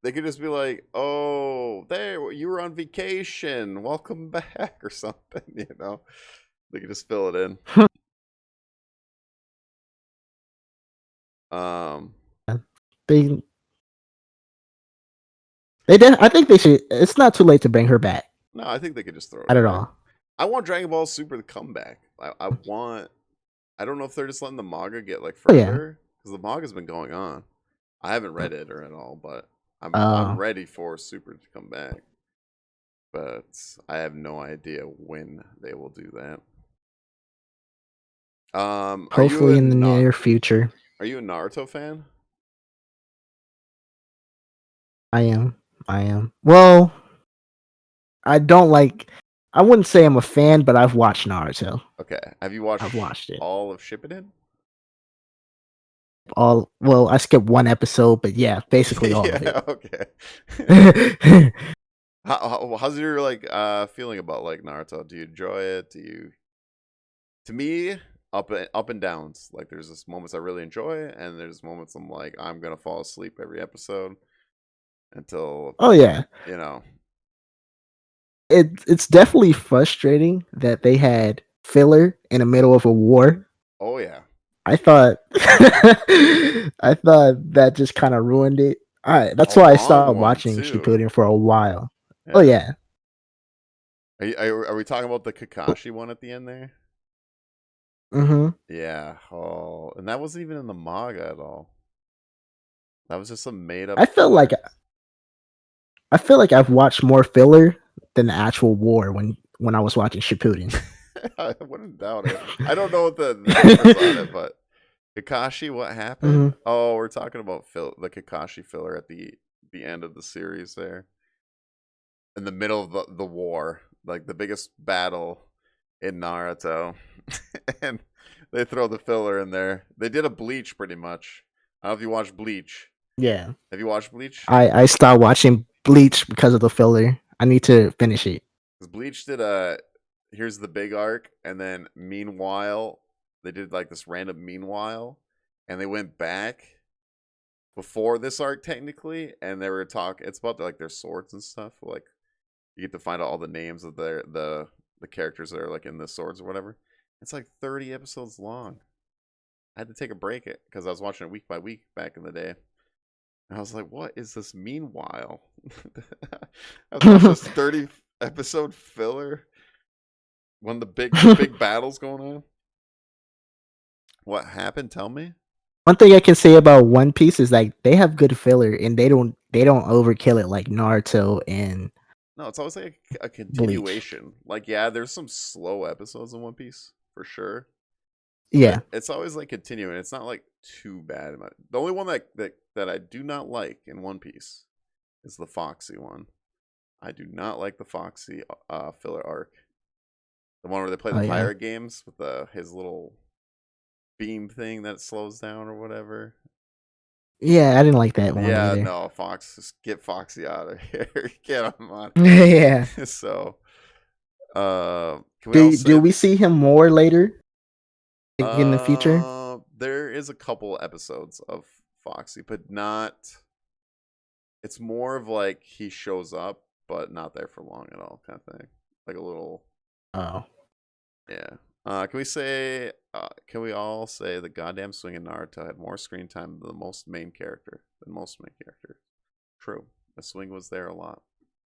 they could just be like, "Oh, there, you were on vacation. Welcome back," or something. They could just fill it in. Um, they I think they should. It's not too late to bring her back. no, I think they could just throw Not her at back. all. I want Dragon Ball Super to come back. I want. I don't know if they're just letting the manga get like Oh yeah. further because the manga's been going on. I haven't read it or at all, but I'm Uh, ready for Super to come back. But I have no idea when they will do that. Are you hopefully in the near future. Are you a Naruto fan? I am. I am. Well, I don't like. I wouldn't say I'm a fan, but I've watched Naruto. Okay. Have you I've watched watched it all of Shippuden? all. Well, I skipped one episode, but yeah, basically all of Yeah. it. Okay. How's your like feeling about like Naruto? Do you enjoy it? Do you? To me, up and downs. Like there's this moments I really enjoy, and there's moments I'm like I'm gonna fall asleep every episode until Oh yeah, you know. it's definitely frustrating that they had filler in the middle of a war. Oh yeah, I thought I thought that just kind of ruined it. a That's why I long stopped one watching too. Shippuden for a while. Oh Yeah. yeah, Are we talking about the Kakashi one at the end there? hmm Yeah. Oh, and that wasn't even in the manga at all. That was just some made up I feel like filler. I feel like I've watched more filler than the actual war when I was watching Shippuden. I wouldn't doubt it. I don't know what the numbers on it, but Kakashi, what happened? hmm Oh, we're talking about the Kakashi filler at the end of the series there, in the middle of the war, like the biggest battle in Naruto, and they throw the filler in there. They did a Bleach pretty much. I don't know if you watched Bleach. Yeah, Have you watched Bleach? I stopped watching Bleach because of the filler. I need to finish it. Because Bleach did a here's the big arc, and then meanwhile they did like this random meanwhile, and they went back before this arc technically, and they were talking. It's about like their swords and stuff. Like you get to find out all the names of the characters that are like in the swords or whatever. It's like 30 episodes long. I had to take a break it because I was watching it week by week back in the day. And I was like, what is this meanwhile? I was watching this 30 episode filler when the big battle's going on. What happened? Tell me. One thing I can say about One Piece is like they have good filler and they don't overkill it like Naruto and No, it's always like a Bleach. continuation. Like, yeah, there's some slow episodes in One Piece for sure, Yeah. but it's always like continuing. It's not like too bad. The only one that I do not like in One Piece is the Foxy one. I do not like the Foxy filler arc. The one where they play the Oh yeah. pirate games with his little beam thing that slows down or whatever. Yeah, I didn't like that one Yeah, either. no, Fox, just get Foxy out of here. Get him on. Yeah. So, can we all Do say, we see him more later in the future? there is a couple episodes of Foxy, but not. It's more of like he shows up, but not there for long at all, kind of thing. Like a little, Oh. yeah. Can we all say the goddamn swing in Naruto had more screen time than most main characters? True. The swing was there a lot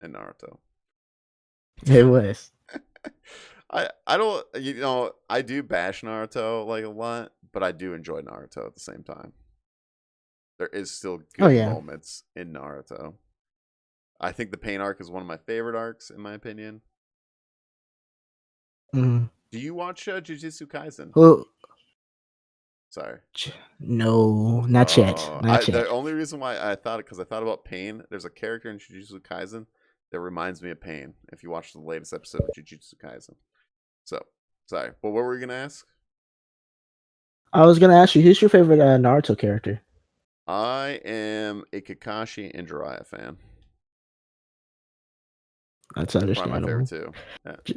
in Naruto. It was. I don't I do bash Naruto like a lot, but I do enjoy Naruto at the same time. There is still Oh good yeah. moments in Naruto. I think the pain arc is one of my favorite arcs in my opinion. Mm. Do you watch Jujutsu Kaisen? Well, Sorry. no, not yet. Not The yet. only reason why I thought it because I thought about Pain. There's a character in Jujutsu Kaisen that reminds me of Pain. If you watch the latest episode of Jujutsu Kaisen, so sorry. But what were you gonna ask? I was gonna ask you, who's your favorite Naruto character? I am a Kakashi and Jiraiya fan. That's They're probably my favorite understandable. too. Yeah.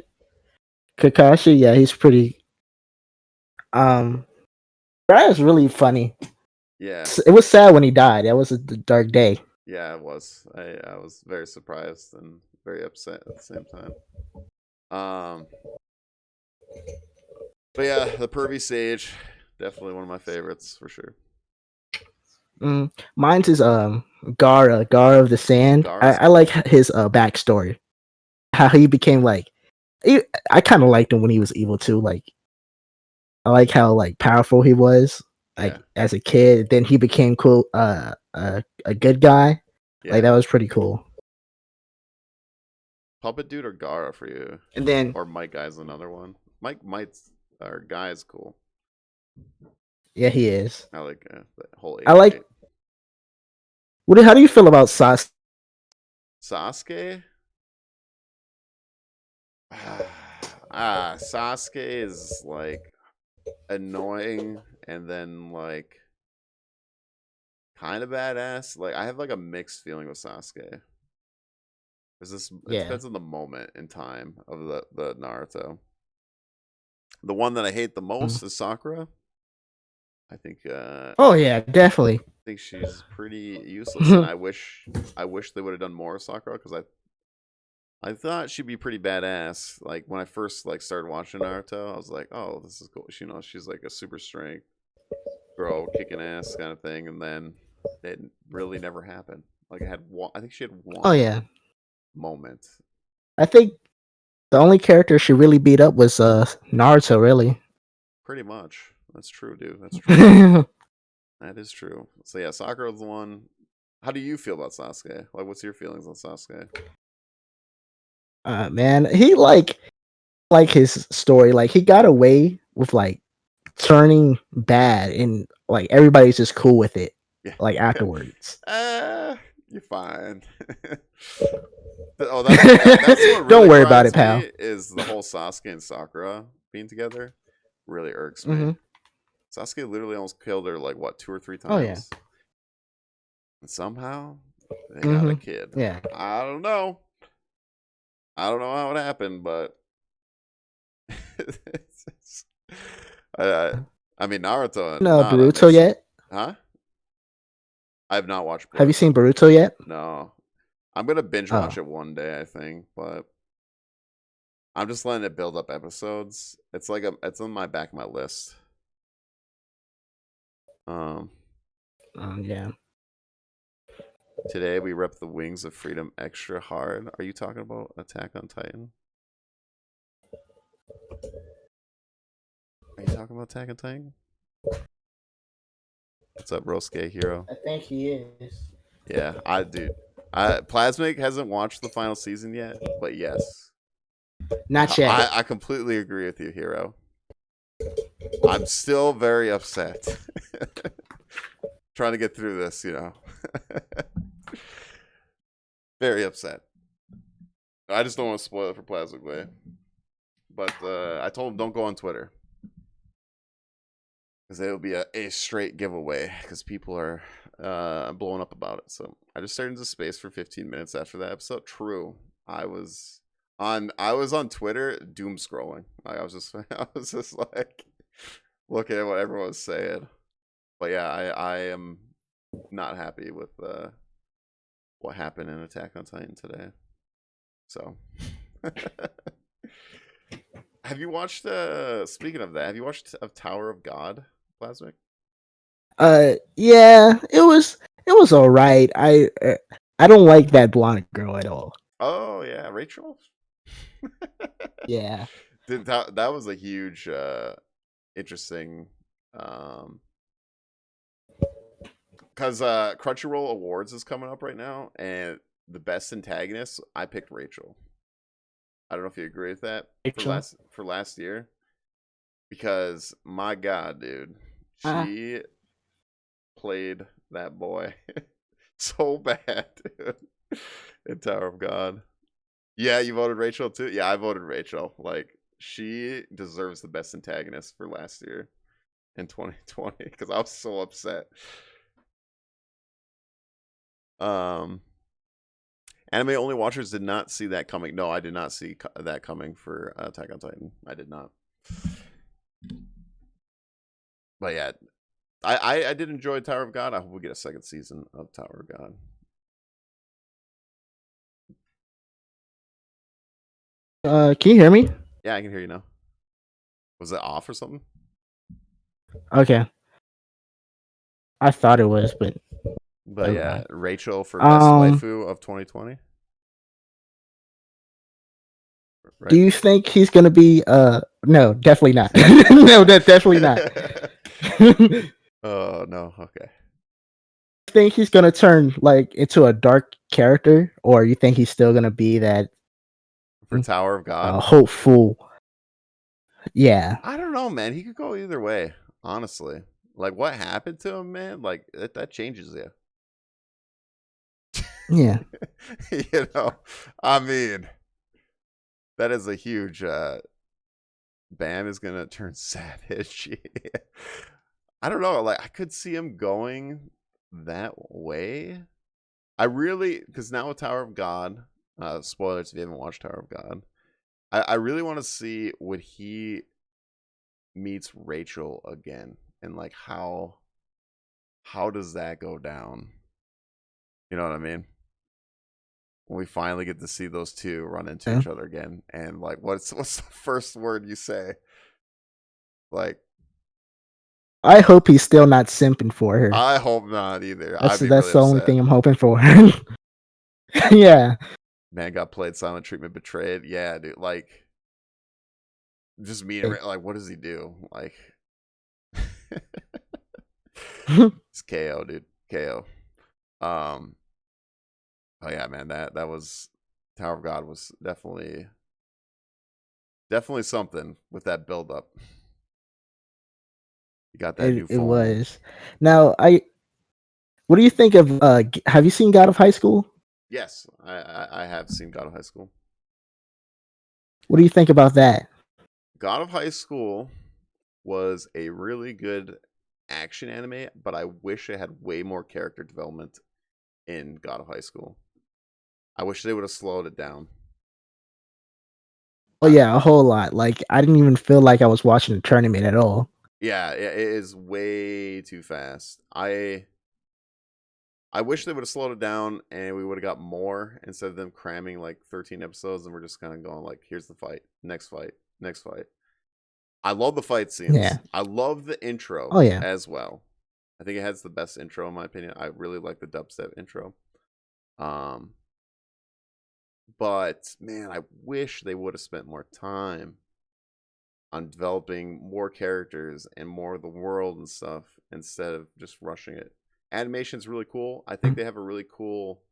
Kakashi, yeah, he's pretty. Um, Jiraiya's really funny. Yeah. It was sad when he died. That was a dark day. Yeah, it was. I was very surprised and very upset at the same time. Um, but yeah, the Pervy Sage, definitely one of my favorites for sure. Mine's is Gara of the Sand. Gara's I like cool. his backstory. How he became like I kind of liked him when he was evil too. Like I like how like powerful he was like Yeah, as a kid. Then he became cool a good guy. Like yeah. that was pretty cool. Puppet Dude or Gara for you, And then or Mike Guy's another one. Mike Might's or Guy's cool. yeah, he is. I like the whole I 808. like how do you feel about Sasuke? Sasuke. Sasuke is like annoying and then like kind of badass. Like I have like a mixed feeling with Sasuke. Is this? It Yeah. depends on the moment in time of the Naruto. The one that I hate the Mm. most is Sakura. I think Oh yeah, definitely. think she's pretty useless, and I wish they would have done more of Sakura because I thought she'd be pretty badass. Like when I first like started watching Naruto, I was like, oh, this is cool. She's like a super strength girl kicking ass kind of thing, and then it really never happened. Like I had one, I think she had Oh one yeah. moment. I think the only character she really beat up was Naruto, really. Pretty much. That's true, dude. That's true. That is true. So yeah, Sakura's the one. How do you feel about Sasuke? Like, what's your feelings on Sasuke? Man, he like his story. Like he got away with like turning bad, and like everybody's just cool with it. Yeah. Like afterwards. You're fine. That's what Don't really worry about it, grinds pal. me is the whole Sasuke and Sakura being together. Really irks me. Hmm. Sasuke literally almost killed her like what 2 or 3 Oh yeah. times, and somehow they got a Hmm. kid. Yeah. I don't know. I don't know how it happened, but I, I mean Naruto and Hinata Boruto makes, yet? huh? I have not watched Have you seen Boruto. Boruto yet? No, I'm gonna binge watch Oh. it one day, I think, but I'm just letting it build up episodes. It's on my back of my list. Um, Yeah. Today we rep the wings of freedom extra hard. Are you talking about Attack on Titan? Are you talking about Attack on Titan? What's up, Rosuke Hero? I think he is. Yeah, I do. Plasmic hasn't watched the final season yet, but yes, Not yet. I completely agree with you, Hero. I'm still very upset. Trying to get through this, very upset. I just don't want to spoil it for Plasmicway. But I told him don't go on Twitter. Because it'll be a straight giveaway. Because people are blowing up about it. So I just stared into space for 15 minutes after that episode. True. I was on Twitter doom scrolling. I was just like looking at what everyone was saying. But yeah, I am not happy with what happened in Attack on Titan today. So have you watched speaking of that, have you watched Tower of God, Plasmic? Yeah, it was all right. I don't like that blonde girl at all. Oh yeah, Rachel. Yeah. Dude, that was a huge interesting um because Crunchyroll Awards is coming up right now, and the best antagonist, I picked Rachel. I don't know if you agree with that for Rachel. last year, because my God, dude, Uh, she played that boy so bad, dude, in Tower of God. Yeah, you voted Rachel too. Yeah, I voted Rachel. Like she deserves the best antagonist for last year in 2020 because I was so upset. Um, Anime only watchers did not see that coming. No, I did not see that coming for Attack on Titan. I did not. But yeah, I did enjoy Tower of God. I hope we get a second season of Tower of God. can you hear me? Yeah, I can hear you now. Was it off or something? Okay. I thought it was, but But never yeah, mind. Rachel for best Um, waifu of 2020. do Right? you think he's gonna be? No, definitely not. No, that definitely not. Oh no. Okay. Think he's gonna turn like into a dark character, or you think he's still gonna be that For Tower of God, hopeful? Yeah. I don't know, man. He could go either way. Honestly, like what happened to him, man? Like that changes you. Yeah. You know, I mean, that is a huge. Bam is gonna turn savage. I don't know. Like I could see him going that way. I really because now with Tower of God. Spoilers if you haven't watched Tower of God. I really want to see what he meets Rachel again and like how does that go down? You know what I mean? When we finally get to see those two run into Yeah. each other again, and like, what's the first word you say? Like, I hope he's still not simping for her. I hope not either. That's I'd be really that's the only upset. thing I'm hoping for. Yeah. Man got played, silent treatment, betrayed. Yeah, dude. Like, just meeting, like, what does he do? Like, it's KO, dude. KO. Um. Oh yeah, man. That was Tower of God was definitely something with that build up. You got that new It phone. was. Now, what do you think of have you seen God of High School? Yes, I have seen God of High School. What do you think about that? God of High School was a really good action anime, but I wish it had way more character development in God of High School. I wish they would have slowed it down. Oh yeah, a whole lot. Like I didn't even feel like I was watching a tournament at all. Yeah, it is way too fast. I wish they would have slowed it down and we would have got more instead of them cramming like 13 episodes and we're just kind of going like, here's the fight, next fight, next fight. I love the fight Yeah. scenes. I love the intro Oh yeah. as well. I think it has the best intro in my opinion. I really like the dubstep intro. Um, but man, I wish they would have spent more time on developing more characters and more of the world and stuff instead of just rushing it. Animation's really cool. I think they have a really cool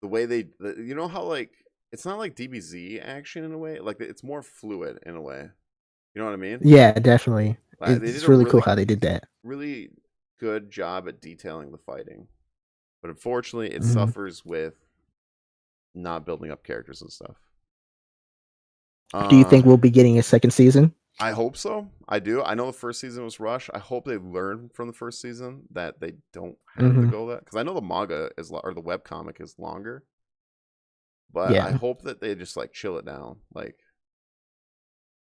the way you know how like it's not like DBZ action in a way. Like it's more fluid in a way. You know what I mean? Yeah, definitely. They did It's a really cool how they did that. really good job at detailing the fighting. But unfortunately, it Mhm. suffers with not building up characters and stuff. Do you think Uh we'll be getting a second season? I hope so. I do. I know the first season was rushed. I hope they learn from the first season that they don't have to Hmm. go that because I know the manga is or the web comic is longer, but I Yeah. hope that they just like chill it down. Like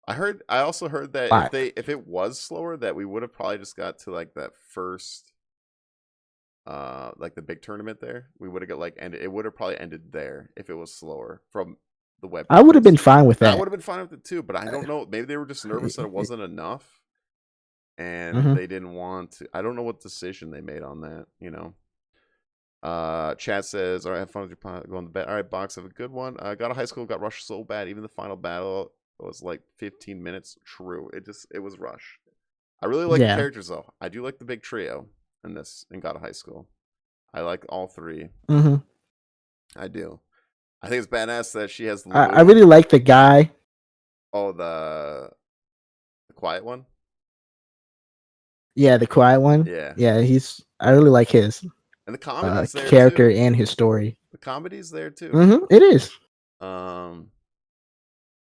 I also heard that Why? if it was slower, that we would have probably just got to like that first like the big tournament there. We would have got like ended. It would have probably ended there if it was slower from the web I would have comics. been fine with I would that. have been fine with it too, but I don't know. Maybe they were just nervous that it wasn't enough, and Hmm. they didn't want to. I don't know what decision they made on that. You know. Chat says, "All right, have fun with your pot. Go on the bed. All right, box, have a good one. Got a high school, got rushed so bad. Even the final battle was like 15 minutes. True, it was rushed. I really like the Yeah. characters though. I do like the big trio in this in God of High School. I like all three. Hmm. I do. I think it's badass that she has I Labu. really like the guy. Oh, the quiet one. Yeah, the quiet one. Yeah, Yeah, I really like his and the comedy's there character too. and his story. The comedy's there too. It is. Um,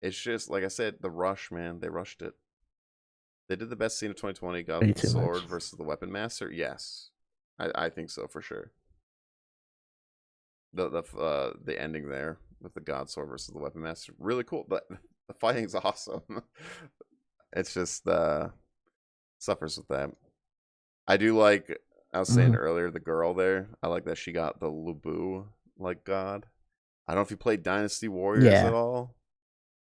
it's just like I said, the rush, man. They rushed it. They did the best scene of 2020. Way Got the too much. sword versus the weapon master. Yes, I think so for sure. The ending there with the god sword versus the weapon master, really cool. But the fighting's awesome. It's just suffers with that. I do like I was saying Hmm. earlier, the girl there. I like that she got the Lubu like god. I don't know if you played Dynasty Warriors at Yeah. all,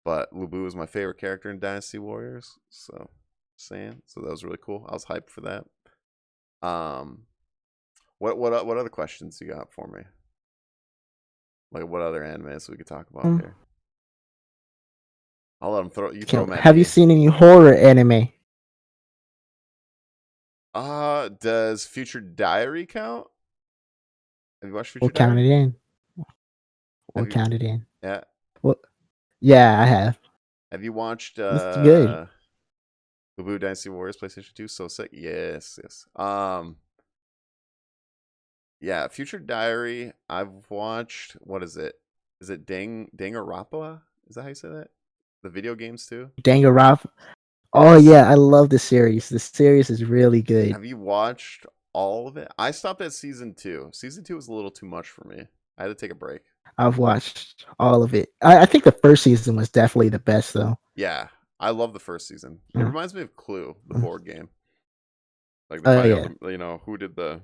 but Lubu is my favorite character in Dynasty Warriors. So saying, so that was really cool. I was hyped for that. Um, what other questions you got for me? Like what other animes we could talk about Um, here? I'll let them throw them at have you me. seen any horror anime? Does Future Diary count? Have you watched Future We'll count Diary? it in. We'll Have you? count it in. Yeah. Well, yeah, I have. Have you watched It's good. Boo Dynasty Warriors PlayStation 2? So sick. Yes, yes. Yeah, Future Diary. I've watched. What is it? Is it Danganronpa? Is that how you say that? The video games too. Danganronpa. Oh Yes. yeah, I love the series. The series is really good. Have you watched all of it? I stopped at season 2. Season 2 was a little too much for me. I had to take a break. I've watched all of it. I think the first season was definitely the best though. Yeah, I love the first season. It Mm, reminds me of Clue, the mm. board game. Like the Oh finding out yeah. who did the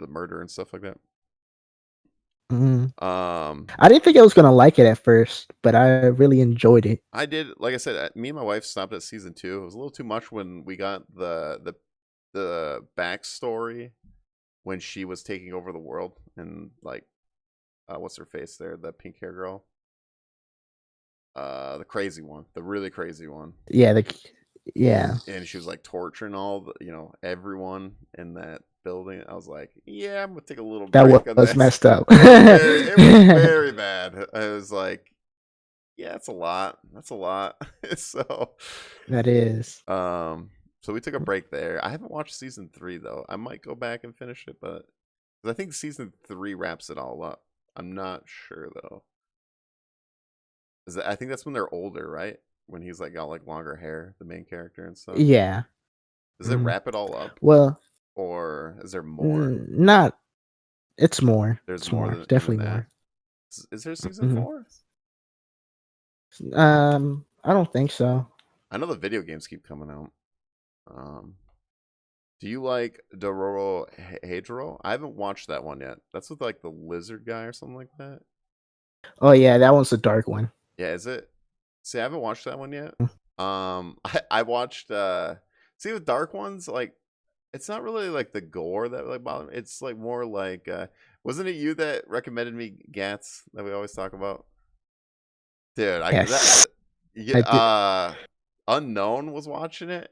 murder and stuff like that. Mm. Um, I didn't think I was gonna like it at first, but I really enjoyed it. I did. Like I said, me and my wife stopped at season 2. It was a little too much when we got the backstory when she was taking over the world and like what's her face there, the pink hair girl, the crazy one, the really crazy one, Yeah, yeah, and she was like torturing all everyone in that building. I was like, yeah, I'm gonna take a little that break on was this. messed up. It was very bad. I was like, yeah, it's a lot. That's a lot. So, That is. um, so we took a break there. I haven't watched season 3 though. I might go back and finish it, but 'cause I think season 3 wraps it all up. I'm not sure though. I think that's when they're older, right? When he's like got like longer hair, the main character and stuff. Yeah. Does it Mhm. wrap it all up, Well, or is there more? not. It's more. There's It's more more. than even Definitely that. more. Is there season Mhm. 4? I don't think so. I know the video games keep coming out. Do you like Dororo Hedoro? I haven't watched that one yet. That's with like the lizard guy or something like that. Oh yeah, that one's a dark one. Yeah, is it? See, I haven't watched that one yet. Mm. I watched see with dark ones, like it's not really like the gore that like bothered me. It's like more like wasn't it you that recommended me Gats that we always talk about? Dude, Yes, yeah, I did. Unknown was watching it.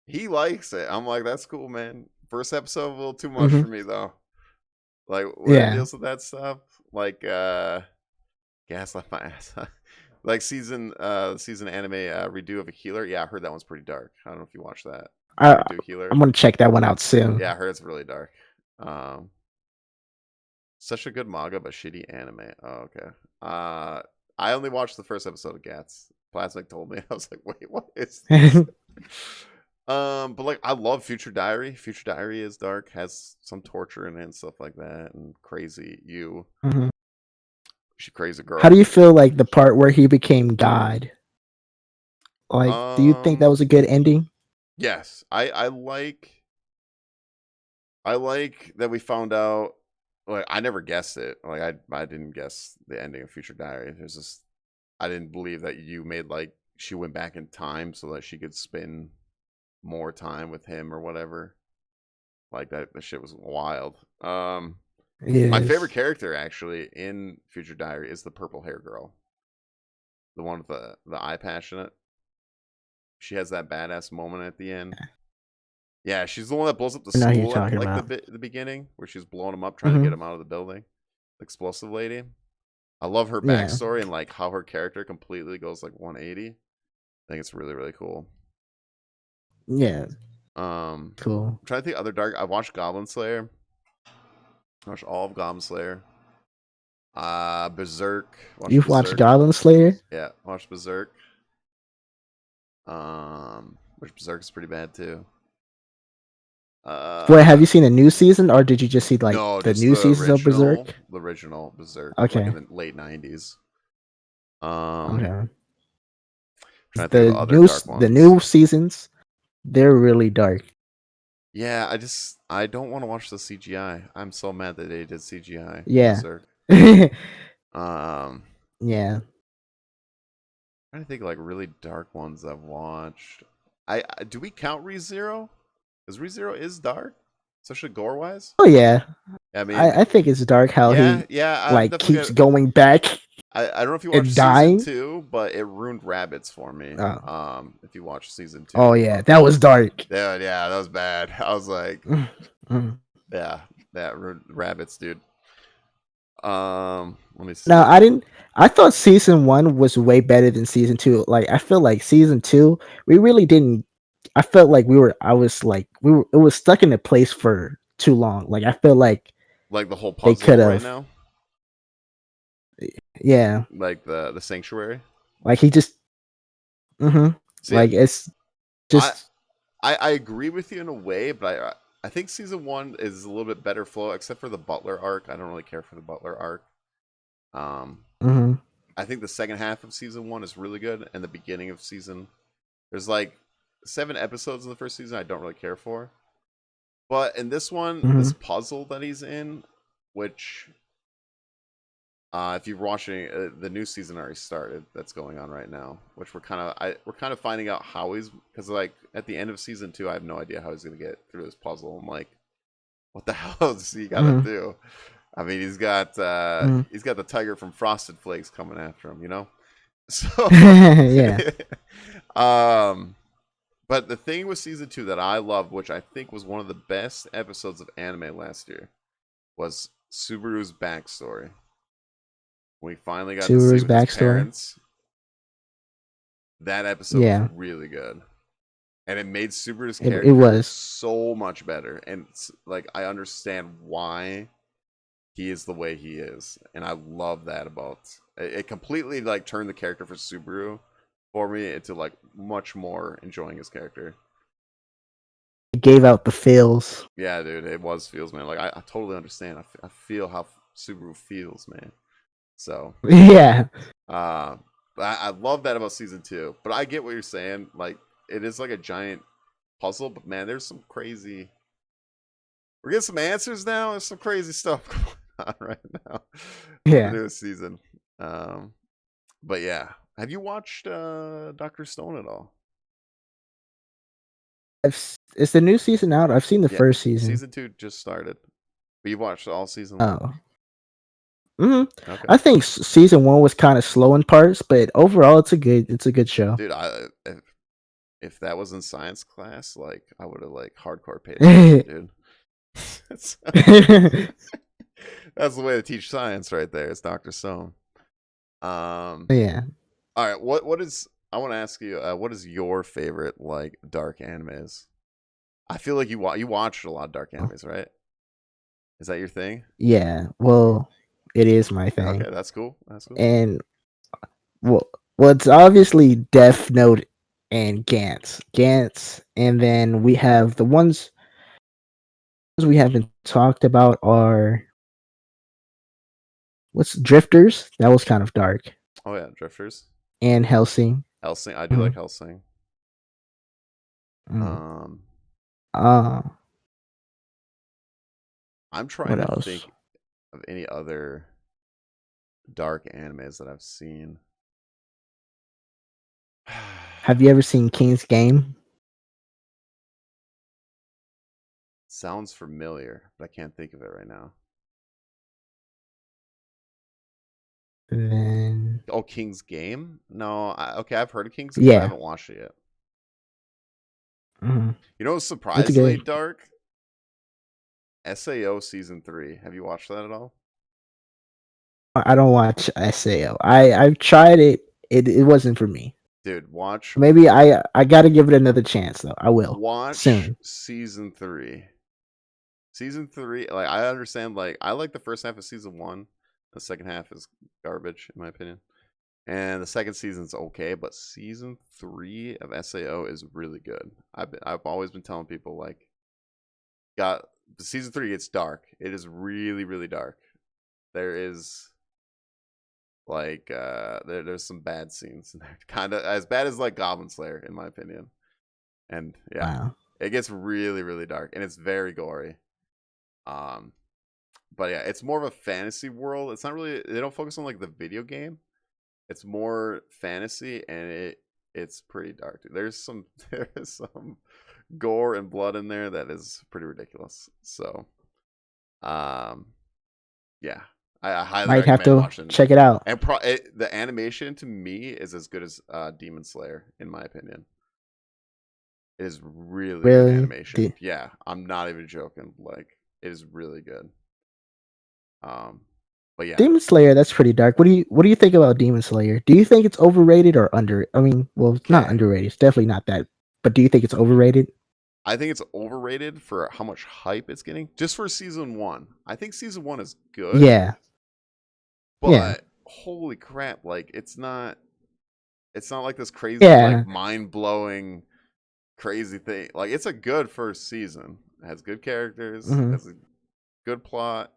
He likes it. I'm like, that's cool, man. First episode a little too much Hmm. for me though. Like when it Yeah. deals with that stuff, like gaslight my ass. Like season anime redo of a healer. Yeah, I heard that one's pretty dark. I don't know if you watched that. I, Redo healer. I'm gonna check that one out soon. Yeah, I heard it's really dark. Um Such a good manga but shitty anime. Oh, okay. I only watched the first episode of Gats. Plasmic told me. I was like, wait, what is this? But like I love Future Diary. Future Diary is dark, has some torture in it and stuff like that, and crazy you. Mhm. She crazy How girl. do you feel like the part where he became God? Like, do you think that Um was a good ending? yes. I like that we found out, like I never guessed it. Like I didn't guess the ending of Future Diary. There's just I didn't believe that you made like she went back in time so that she could spend more time with him or whatever. Like that the shit was wild. It My favorite is. character actually in Future Diary is the purple hair girl. The one with the eye patch in it. She has that badass moment at the end. Yeah, she's the one that blows up the I know who you're school at talking like about. the beginning, where she's blowing him up, trying to get Hmm. him out of the building. The explosive lady. I love her Yeah. backstory and like how her character completely goes like 180. I think it's really really cool. Yeah. I'm Cool. trying to think other dark. I watched Goblin Slayer. I watched all of Goblin Slayer. Berserk. Watched You've watched Berserk. Goblin Slayer? Yeah, watched Berserk. Which Berserk is pretty bad too. Wait, have Uh, you seen a new season, or did you just see like no, the just new seasons of Berserk? the original Berserk, like in Okay. the late '90s. Um, Okay. Trying to think of other dark The ones. new seasons, they're really dark. Yeah, I don't want to watch the CGI. I'm so mad that they did CGI in Yeah. Berserk. Um, Yeah. Trying to think of, like really dark ones I've watched. Do we count ReZero? Because ReZero is dark, especially gore wise. Oh yeah. I mean, I think it's dark how yeah, he yeah. I'm like definitely keeps gonna. going back I don't know if you watched and season dying. 2, but it ruined rabbits for me. Oh. If you watch season Oh 2, yeah, that was dark. yeah, that was bad. I was like, Mm, mm. yeah, that ruined rabbits, dude. Let me No, see. I didn't. I thought season one was way better than season two. Like I feel like season two, we really didn't. I felt like we were. I was like we were. It was stuck in a place for too long. Like I feel like Like the whole they could puzzle right have. now, Yeah, like the sanctuary. like he just. See, Like it's I just. I agree with you in a way, but I think season one is a little bit better flow, except for the Butler arc. I don't really care for the Butler arc. Um, hmm I think the second half of season one is really good, and the beginning of season there's like 7 episodes in the first season I don't really care for. But in this one, hmm this puzzle that he's in, which if you're watching the new season already started, that's going on right now, which we're kind of finding out how he's because like at the end of season 2, I have no idea how he's gonna get through this puzzle. I'm like, what the hell does he got to hmm do? I mean, hmm he's got the tiger from Frosted Flakes coming after him, you know. So, yeah. um, but the thing with season 2 that I love, which I think was one of the best episodes of anime last year, was Subaru's backstory. We finally got to see Subaru's with his backstory. parents. That episode was Yeah, really good. And it made Subaru's it character was. so much better. And like I understand why he is the way he is. And I love that about it completely like turned the character for Subaru for me into like much more enjoying his character. It gave out the feels. Yeah, dude, it was feels, man. Like I totally understand. I feel how Subaru feels, man. So Yeah, Uh, I love that about season 2, but I get what you're saying. Like, it is like a giant puzzle, but man, there's some crazy. We're getting some answers now. There's some crazy stuff going on right now with the yeah. newest season. Um, but yeah, have you watched Doctor Stone at all? Is the new season out? I've seen the Yeah, first season. season 2 just started. But you watched all season 1? Oh, hmm Okay, I think season one was kind of slow in parts, but overall, it's a good show. dude. If that was in science class, like I would have like hardcore paid attention, dude. That's that's the way to teach science right there. It's Dr. Stone. Um, yeah. all right. What is? I want to ask you. What is your favorite like dark animes? I feel like you watched a lot of dark animes, right? Is that your thing? Yeah, well, it is my thing, Okay, that's cool. That's cool. and well, it's obviously Death Note and Gantz, and then we have the ones we haven't talked about are what's Drifters. That was kind of dark, Oh yeah, Drifters. and Helsing. Helsing. I do like Mhm, Helsing. mm. Um, Uh, I'm trying what to else? think of any other dark animes that I've seen. Have you ever seen King's Game? Sounds familiar, but I can't think of it right now. Then Oh, King's Game? No, okay, I've heard of King's Game, but I yeah, haven't watched it yet. mhm. You know, what's It's surprisingly good. dark. Sao season 3. Have you watched that at all? I don't watch SAO. I've tried it. It wasn't for me. Dude, Maybe I gotta give it another chance though. I will watch soon. season 3. Season 3, like I understand, like I like the first half of season 1. The second half is garbage in my opinion. And the second season's okay, but season 3 of SAO is really good. I've always been telling people like got season 3 gets dark. It is really really dark. There is like there's some bad scenes in there. Kind of as bad as like Goblin Slayer in my opinion. And yeah, Wow. it gets really really dark and it's very gory. Um but yeah, it's more of a fantasy world. It's not really they don't focus on like the video game. It's more fantasy and it's pretty dark. There is some gore and blood in there that is pretty ridiculous. So, um yeah, I highly Might have recommend to watching. check it out. And the animation to me is as good as Demon Slayer in my opinion. It is really good Really? animation. Yeah, I'm not even joking. Like it is really good. Um, but yeah, Demon Slayer, that's pretty dark. What do you think about Demon Slayer? Do you think it's overrated or under? I mean, well, it's not okay. underrated. It's definitely not that. But do you think it's overrated? I think it's overrated for how much hype it's getting. Just for season 1. I think season 1 is good, Yeah, yeah, but holy crap, like it's not like this crazy like yeah. mind-blowing crazy thing. Like it's a good first season. It has good characters, Hmm. has a good plot,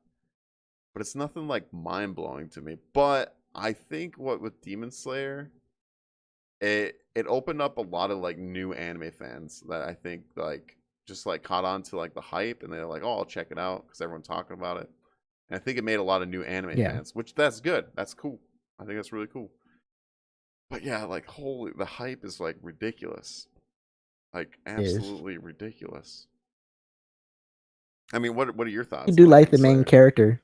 but it's nothing like mind-blowing to me. But I think what with Demon Slayer, it opened up a lot of like new anime fans that I think like just like caught on to like the hype and they're like, oh, I'll check it out because everyone's talking about it. And I think it made a lot of new anime Yeah, fans, which that's good. That's cool. I think that's really cool. But yeah, like holy, the hype is like ridiculous, like it is. absolutely ridiculous. I mean, what are your I thoughts do about like Demon the main Slayer? character.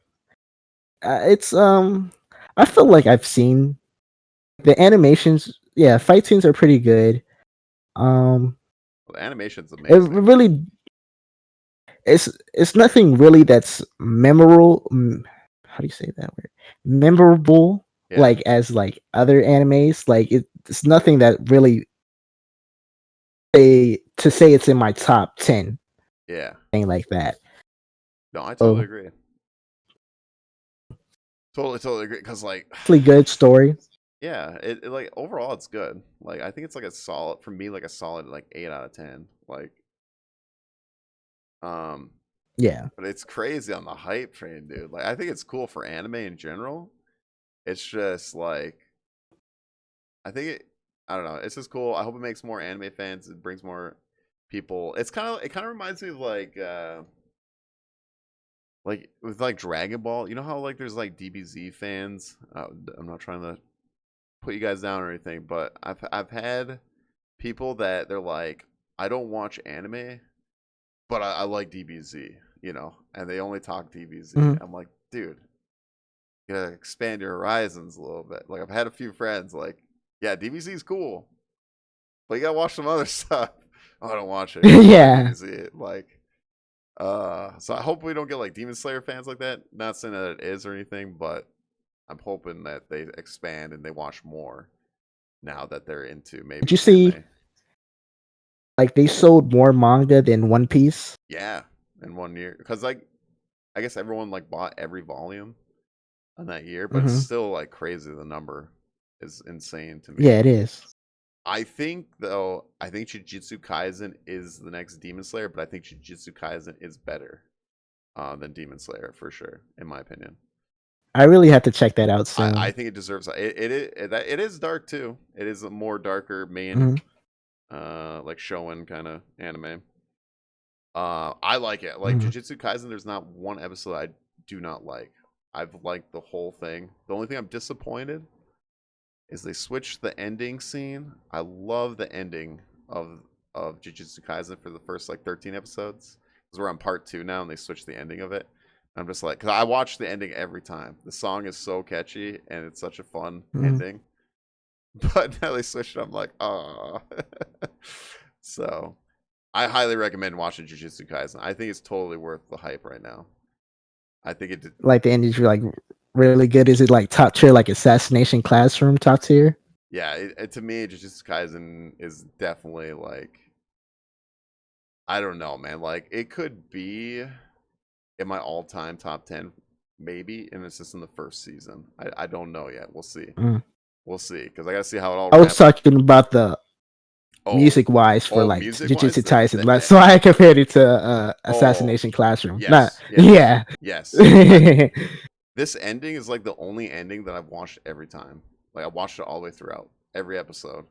It's I feel like I've seen the animations. Yeah, fight scenes are pretty good. Um, Well, the animation's it amazing. really it's nothing really that's memorable. How do you say that word? Memorable, Yeah, like as like other animes. Like it's nothing that really say it's in my top 10 yeah. thing like that. No, I totally So agree. Totally agree. Because like, really good story. yeah, it like overall it's good. Like I think it's like a solid for me, like a solid like 8 out of 10. Like, um, Yeah. but it's crazy on the hype train, dude. Like I think it's cool for anime in general. It's just like I think it. I don't know. It's just cool. I hope it makes more anime fans. It brings more people. It kind of reminds me of like with like Dragon Ball. You know how like there's like DBZ fans. I'm not trying to put you guys down or anything, but I've had people that they're like, I don't watch anime, but I like DBZ, you know, and they only talk DBZ. Mhm. I'm like, dude, you gotta expand your horizons a little bit. Like I've had a few friends like, yeah, DBZ is cool, but you gotta watch some other stuff. Oh, I don't watch it. I like Yeah. DBZ. Like, so I hope we don't get like Demon Slayer fans like that. Not saying that it is or anything, but I'm hoping that they expand and they watch more now that they're into Did you maybe see anime. like they sold more manga than One Piece? Yeah, in 1 year, because like I guess everyone like bought every volume on that year, but it's Hmm. still like crazy. The number is insane to me. Yeah, it is. I think though, I think Jujutsu Kaisen is the next Demon Slayer, but I think Jujutsu Kaisen is better than Demon Slayer for sure, in my opinion. I really have to check that out I soon. think it deserves it is dark too. It is a more darker main Hmm. like shonen kind of anime. I like it. Like Hmm. Jujutsu Kaisen, there's not one episode I do not like. I've liked the whole thing. The only thing I'm disappointed is they switched the ending scene. I love the ending of Jujutsu Kaisen for the first like 13 episodes. Because we're on part 2 now, and they switched the ending of it. I'm just like, because I watch the ending every time. The song is so catchy, and it's such a fun Hmm. ending. But now they switched it. I'm like, ah. So I highly recommend watching Jujutsu Kaisen. I think it's totally worth the hype right now. I think it did. Like the endings are like really good. Is it like top tier, like Assassination Classroom top tier? Yeah, to me, Jujutsu Kaisen is definitely like I don't know, man. Like it could be in my all-time top 10, maybe, and it's just in the first season. I don't know yet. We'll see. Mm. We'll see because I gotta see how it all I was wraps. talking about the Oh, music wise for oh, like music Jujutsu wise, Kaisen. That's why I compared it to oh, Assassination Classroom. Not yes, yes, yeah. yes. This ending is like the only ending that I've watched every time. Like I watched it all the way throughout every episode.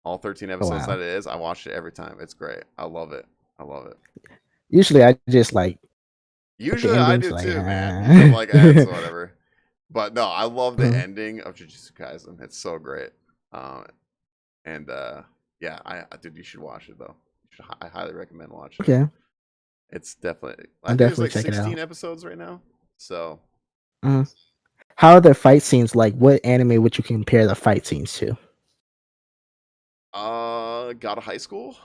All 13 episodes that Wow. it is, I watched it every time. It's great. I love it. I love it. Usually I just like the Usually I endings do like too, man. Usually I'm like, so whatever. But no, I love the Mhm. ending of Jujutsu Kaisen. It's so great. Um, and yeah, dude, you should watch it though. I highly recommend watching it. Okay. It's definitely. I I'll think there's definitely like check it 16 out. episodes right now. So, Mhm. How are the fight scenes like? What anime would you compare the fight scenes to? got a high school.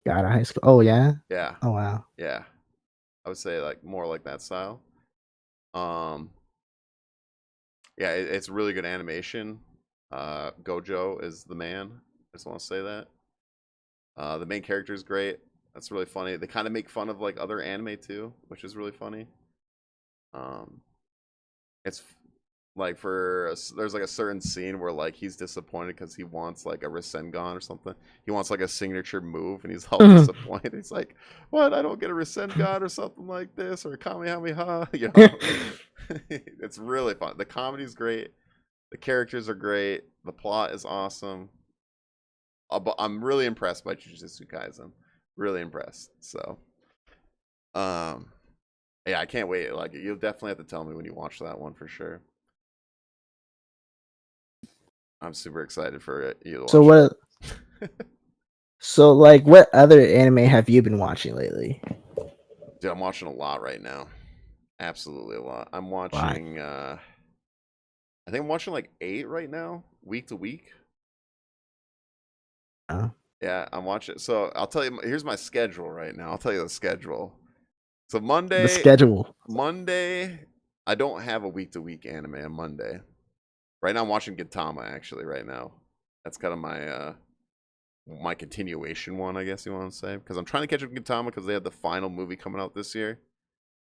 God, high school. Oh yeah. Yeah, Oh wow. yeah. I would say like more like that style. Um, yeah, it's really good animation. Gojo is the man. I just want to say that. The main character is great. That's really funny. They kind of make fun of like other anime too, which is really funny. Um, it's like there's like a certain scene where like he's disappointed because he wants like a Rasengan or something. He wants like a signature move, and he's all disappointed. He's like, "What? I don't get a Rasengan or something like this, or a Kamehameha." You know, it's really fun. The comedy's great. The characters are great. The plot is awesome. But I'm really impressed by Jujutsu Kaisen. Really impressed. So, um, yeah, I can't wait. Like, you'll definitely have to tell me when you watch that one for sure. I'm super excited for you to So watch what? it. So like, what other anime have you been watching lately? Dude, I'm watching a lot right now. Absolutely a lot. I'm Why? watching I think I'm watching like 8 right now, week to week. Uh, Yeah, I'm watching. So, I'll tell you here's my schedule right now. I'll tell you the schedule. So, the Monday schedule. Monday I don't have a week to week anime on Monday. Right now I'm watching Gintama actually right now. That's kind of my continuation one, I guess you want to say, because I'm trying to catch up with Gintama because they have the final movie coming out this year.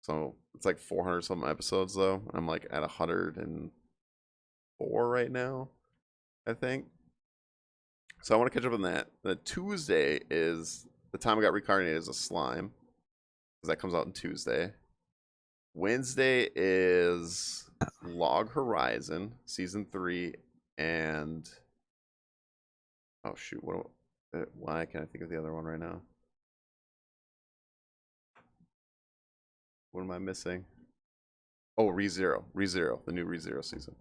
So it's like 400 some episodes though. I'm like at 104 right now, I think. So I want to catch up on that. The Tuesday is the time I got reincarnated as a slime, because that comes out on Tuesday. Wednesday is Log Horizon season 3, and oh shoot, why can't I think of the other one right now? What am I missing? Oh, ReZero, the new ReZero season.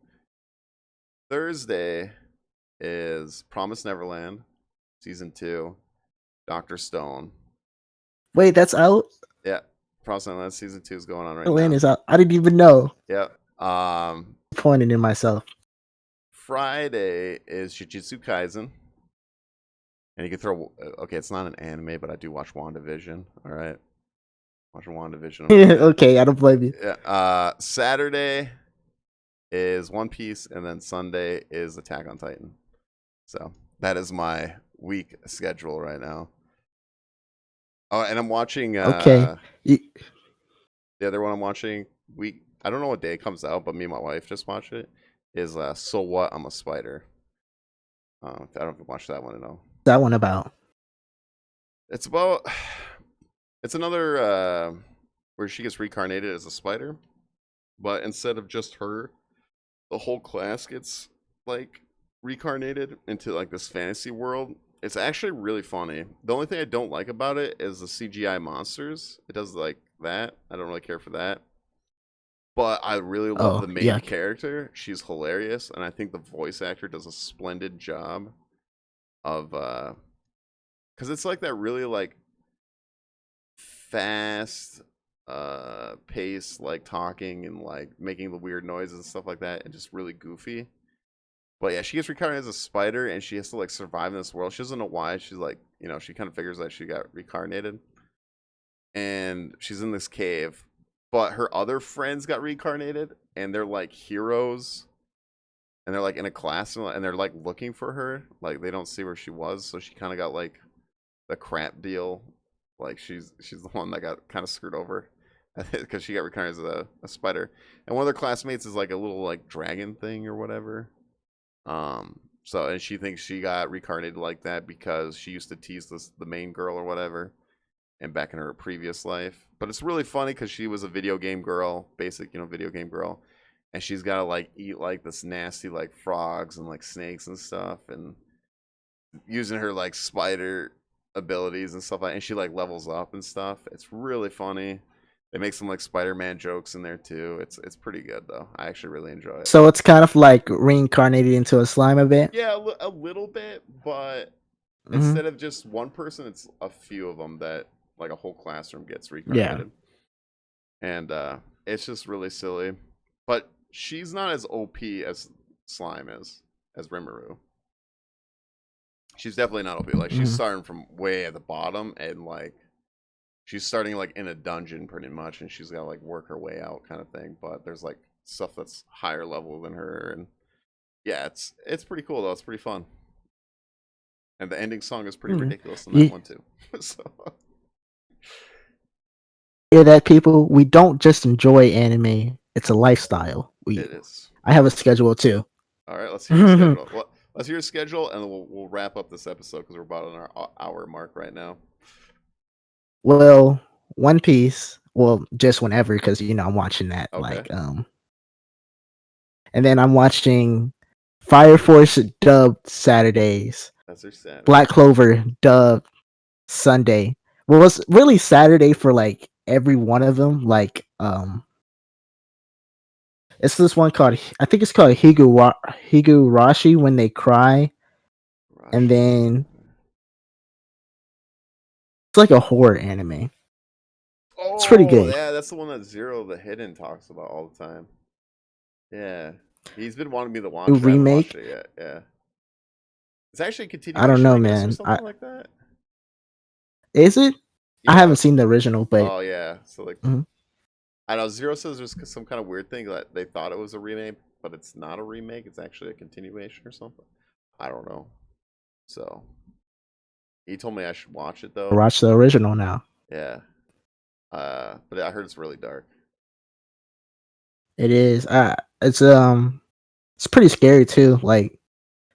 Thursday is Promise Neverland, season 2, Doctor Stone. Wait, that's out. Yeah, Promise Neverland season 2 is going on right Atlanta now. is out. I didn't even know. Yeah. Pointing in myself. Friday is Jujutsu Kaisen. And you can throw, okay, it's not an anime, but I do watch WandaVision. All right. Watching WandaVision. Okay. Okay, I don't blame you. Yeah. Saturday is One Piece, and then Sunday is Attack on Titan. So that is my week schedule right now. Oh, and I'm watching Okay. the other one I'm watching week. I don't know what day it comes out, but me and my wife just watched it. Is So What? I'm a Spider. I don't know if you watched that one at all. That one about. It's about. It's another where she gets reincarnated as a spider, but instead of just her, the whole class gets like reincarnated into like this fantasy world. It's actually really funny. The only thing I don't like about it is the CGI monsters. It does like that. I don't really care for that. But I really love Oh, the main yuck. character. She's hilarious, and I think the voice actor does a splendid job of because it's like that really like fast pace, like talking and like making the weird noises and stuff like that, and just really goofy. But yeah, she gets reincarnated as a spider, and she has to like survive in this world. She doesn't know why. She's like, she kind of figures that she got reincarnated, and she's in this cave. But her other friends got reincarnated, and they're like heroes, and they're like in a class, and they're like looking for her. Like they don't see where she was, so she kind of got like the crap deal. Like she's the one that got kind of screwed over because she got reincarnated as a spider, and one of their classmates is like a little like dragon thing or whatever. So and she thinks she got reincarnated like that because she used to tease the main girl or whatever, and back in her previous life. But it's really funny because she was a video game girl, basic video game girl, and she's got to like eat like this nasty like frogs and like snakes and stuff, and using her like spider abilities and stuff like, and she like levels up and stuff. It's really funny. They make some like Spider-Man jokes in there too. It's pretty good though. I actually really enjoy it. So it's kind of like reincarnated into a slime a bit. Yeah, a little bit, but Hmm. instead of just one person, it's a few of them that like a whole classroom gets Yeah. reincarnated, and it's just really silly. But she's not as OP as Slime is, as Rimuru. She's definitely not OP. Like she's Hmm. starting from way at the bottom, and like she's starting like in a dungeon pretty much, and she's got to like work her way out kind of thing. But there's like stuff that's higher level than her, and yeah, it's pretty cool though. It's pretty fun. And the ending song is pretty Mm. ridiculous in that You one too. So hear that, people? We don't just enjoy anime; it's a lifestyle. it is. I have a schedule too. All right, let's hear your schedule. Well, let's hear your schedule, and then we'll wrap up this episode because we're about on our hour mark right now. Well, One Piece. Well, just whenever, because I'm watching that. Okay. And then I'm watching Fire Force dubbed Saturdays, That's your Saturday. Black Clover dubbed Sunday. Well, it's really Saturday for like every one of them. Like, it's this one called, I think it's called Higurashi When They Cry, and then it's like a horror anime. It's pretty Oh, good. yeah, that's the one that Zero the Hidden talks about all the time. Yeah. He's been wanting me to New watch it. I haven't watched remake. it yet. Yeah. It's actually a I don't continuation, know, I guess, or man. something like that. Is it? I Yeah. haven't seen the original, but Oh, yeah. So, like, mhm. I know Zero says there's some kind of weird thing that they thought it was a remake, but it's not a remake. It's actually a continuation or something. I don't know. So, he told me I should watch it, though. Watch the original now. Yeah. But I heard it's really dark. It is. It's pretty scary too. Like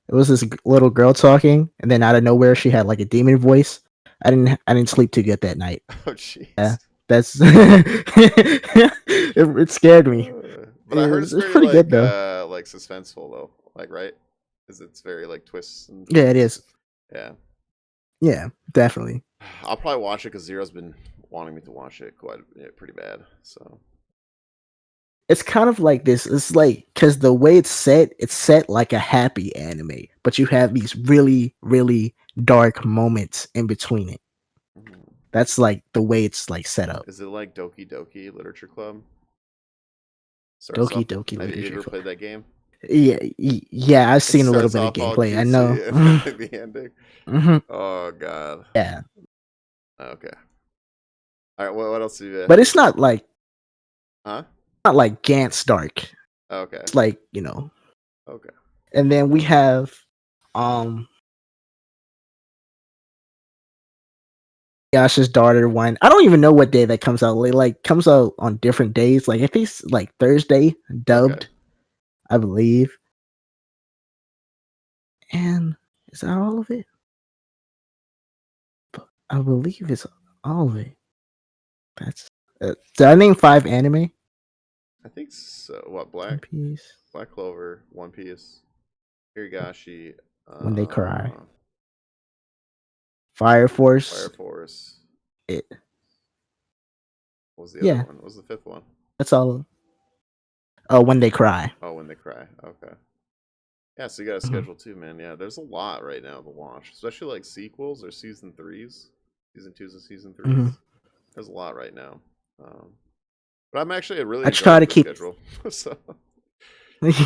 it was this little girl talking, and then out of nowhere she had like a demon voice. I didn't sleep too good that night. Oh, Yeah, jeez. that's it scared me. But I heard it's It's very pretty good though. like suspenseful though. Like, right? Because it's very like twists and Yeah, it is. yeah. Yeah, definitely. I'll probably watch it because Zero's been wanting me to watch it pretty bad. So It's kind of like this. It's like because the way it's set like a happy anime, but you have these really, really dark moments in between it. mhm. That's like the way it's like set up. Is it like Doki Doki Literature Club? Starts Doki off. Doki Have you Literature ever Club. played that game? Yeah, yeah, I've It seen a little starts bit of off all gameplay. I cutesy know. and then the ending. Hmm. Oh god. Yeah, Okay. All right. What else do you? but it's Huh? not like Gantz dark. Okay. It's like Okay. and then we have um Yasha's daughter one. I don't even know what day that comes out. Like comes out on different days. Like I think it's like Thursday Okay. dubbed, I believe. And is that all of it? I believe it's all of it. That's did I name 5 anime? I think so. What One Piece, Black Clover, One Piece, Hirigashi, When They Cry, uh, Fire Fire Force. Force. It What was the other yeah, one? What was the fifth one? that's all. Oh, When They Cry. Oh, When They Cry. Okay. Yeah, so you got a Mhm. schedule too, man. Yeah, there's a lot right now to watch, especially like sequels or season threes, season twos and season Mhm. threes. There's a lot right now. Um, but I'm actually really I try enjoying to the keep schedule. So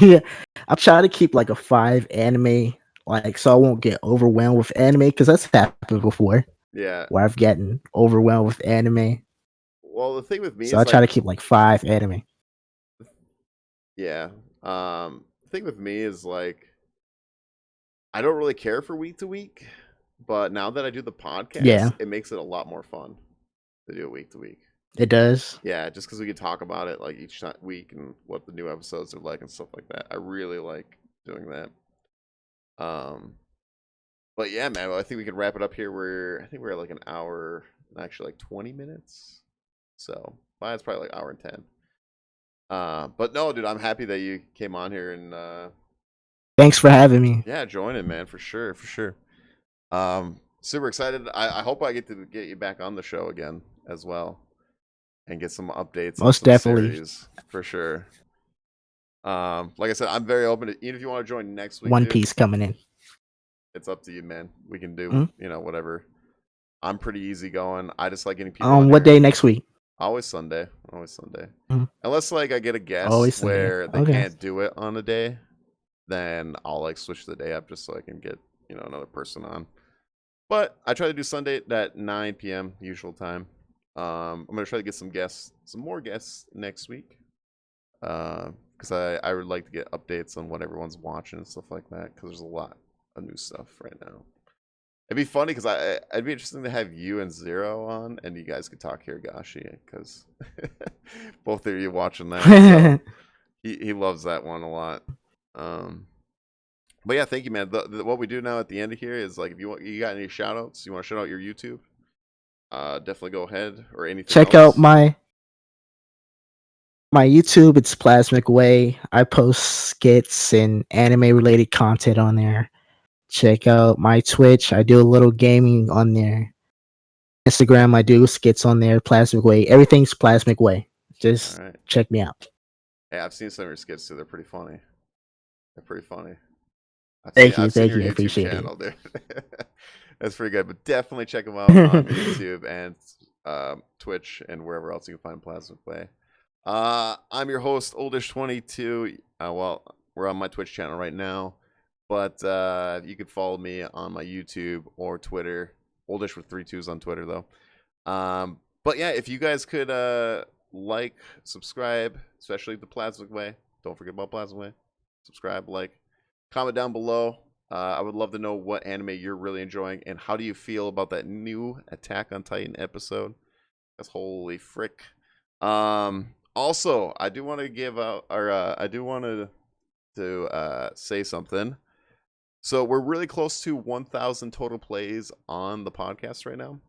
yeah, I try to keep like a 5 anime, like so I won't get overwhelmed with anime because that's happened before yeah. where I've gotten overwhelmed with anime. Well, the thing with me So is I try like, to keep like 5 anime. yeah. The thing with me is like, I don't really care for week to week, but now that I do the podcast, Yeah, it makes it a lot more fun to do it week to week. it does. Yeah, just because we can talk about it like each week and what the new episodes are like and stuff like that. I really like doing that. Um, but yeah, man, well, I think we can wrap it up here. I think we're at like an hour, actually like 20 minutes. So, well, it's probably like hour and 10. But no, dude, I'm happy that you came on here and Thanks for having me. yeah, join in, man, for sure, for sure. Super excited. I hope I get to get you back on the show again as well and get some updates on Most some definitely. series for sure. Like I said, I'm very open to even if you want to join next week, One dude. Piece coming in. It's up to you, man. We can do, Mhm. whatever. I'm pretty easy going. I just like getting people on What here. day next week? Always Sunday. Always Sunday. Mhm. Unless like I get a guest Always Sunday. where they Okay. can't do it on a day, then I'll like switch the day up just so I can get, another person on. But I try to do Sunday at 9 p.m. usual time. I'm gonna try to get some more guests next week. Because I would like to get updates on what everyone's watching and stuff like that. Because there's a lot of new stuff right now. It'd be funny because I'd be interesting to have you and Zero on, and you guys could talk Hiragashi because both of you watching that. So he loves that one a lot. Um, but yeah, thank you, man. What we do now at the end of here is like if you got any shout outs, you want to shout out your YouTube, definitely go ahead or anything Check out else. my YouTube. It's Plasmicway. I post skits and anime related content on there. Check out my Twitch. I do a little gaming on there. Instagram, I do skits on there. Plasmicway. Everything's Plasmicway. All Just right. check me out. Yeah, I've seen some of your skits too. They're pretty funny. They're pretty funny. Thank you. I've seen Thank your you. I YouTube appreciate it. channel, dude. That's pretty good. But definitely check them out on YouTube and Twitch and wherever else you can find Plasmicway. I'm your host, oldish22. Well, we're on my Twitch channel right now, but you can follow me on my YouTube or Twitter. Oldish with 3 2s on Twitter though. But yeah, if you guys could like, subscribe, especially the Plasmicway. Don't forget about Plasmicway. Subscribe, like, comment down below. I would love to know what anime you're really enjoying and how do you feel about that new Attack on Titan episode. That's holy frick. Also, I do want to give out, or I do want to say something. So we're really close to 1,000 total plays on the podcast right now.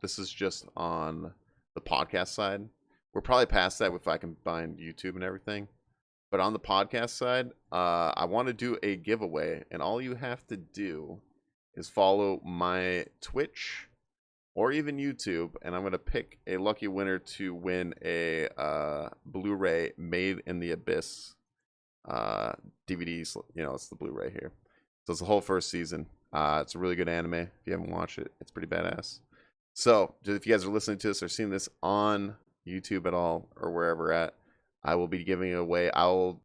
This is just on the podcast side. We're probably past that if I combine YouTube and everything. But on the podcast side, I want to do a giveaway, and all you have to do is follow my Twitch or even YouTube, and I'm going to pick a lucky winner to win a Blu-ray Made in the Abyss DVDs. You know, it's the Blu-ray here. So it's the whole first season. It's a really good anime. If you haven't watched it, it's pretty badass. So if you guys are listening to this or seeing this on YouTube at all or wherever at, I will be giving it away. I'll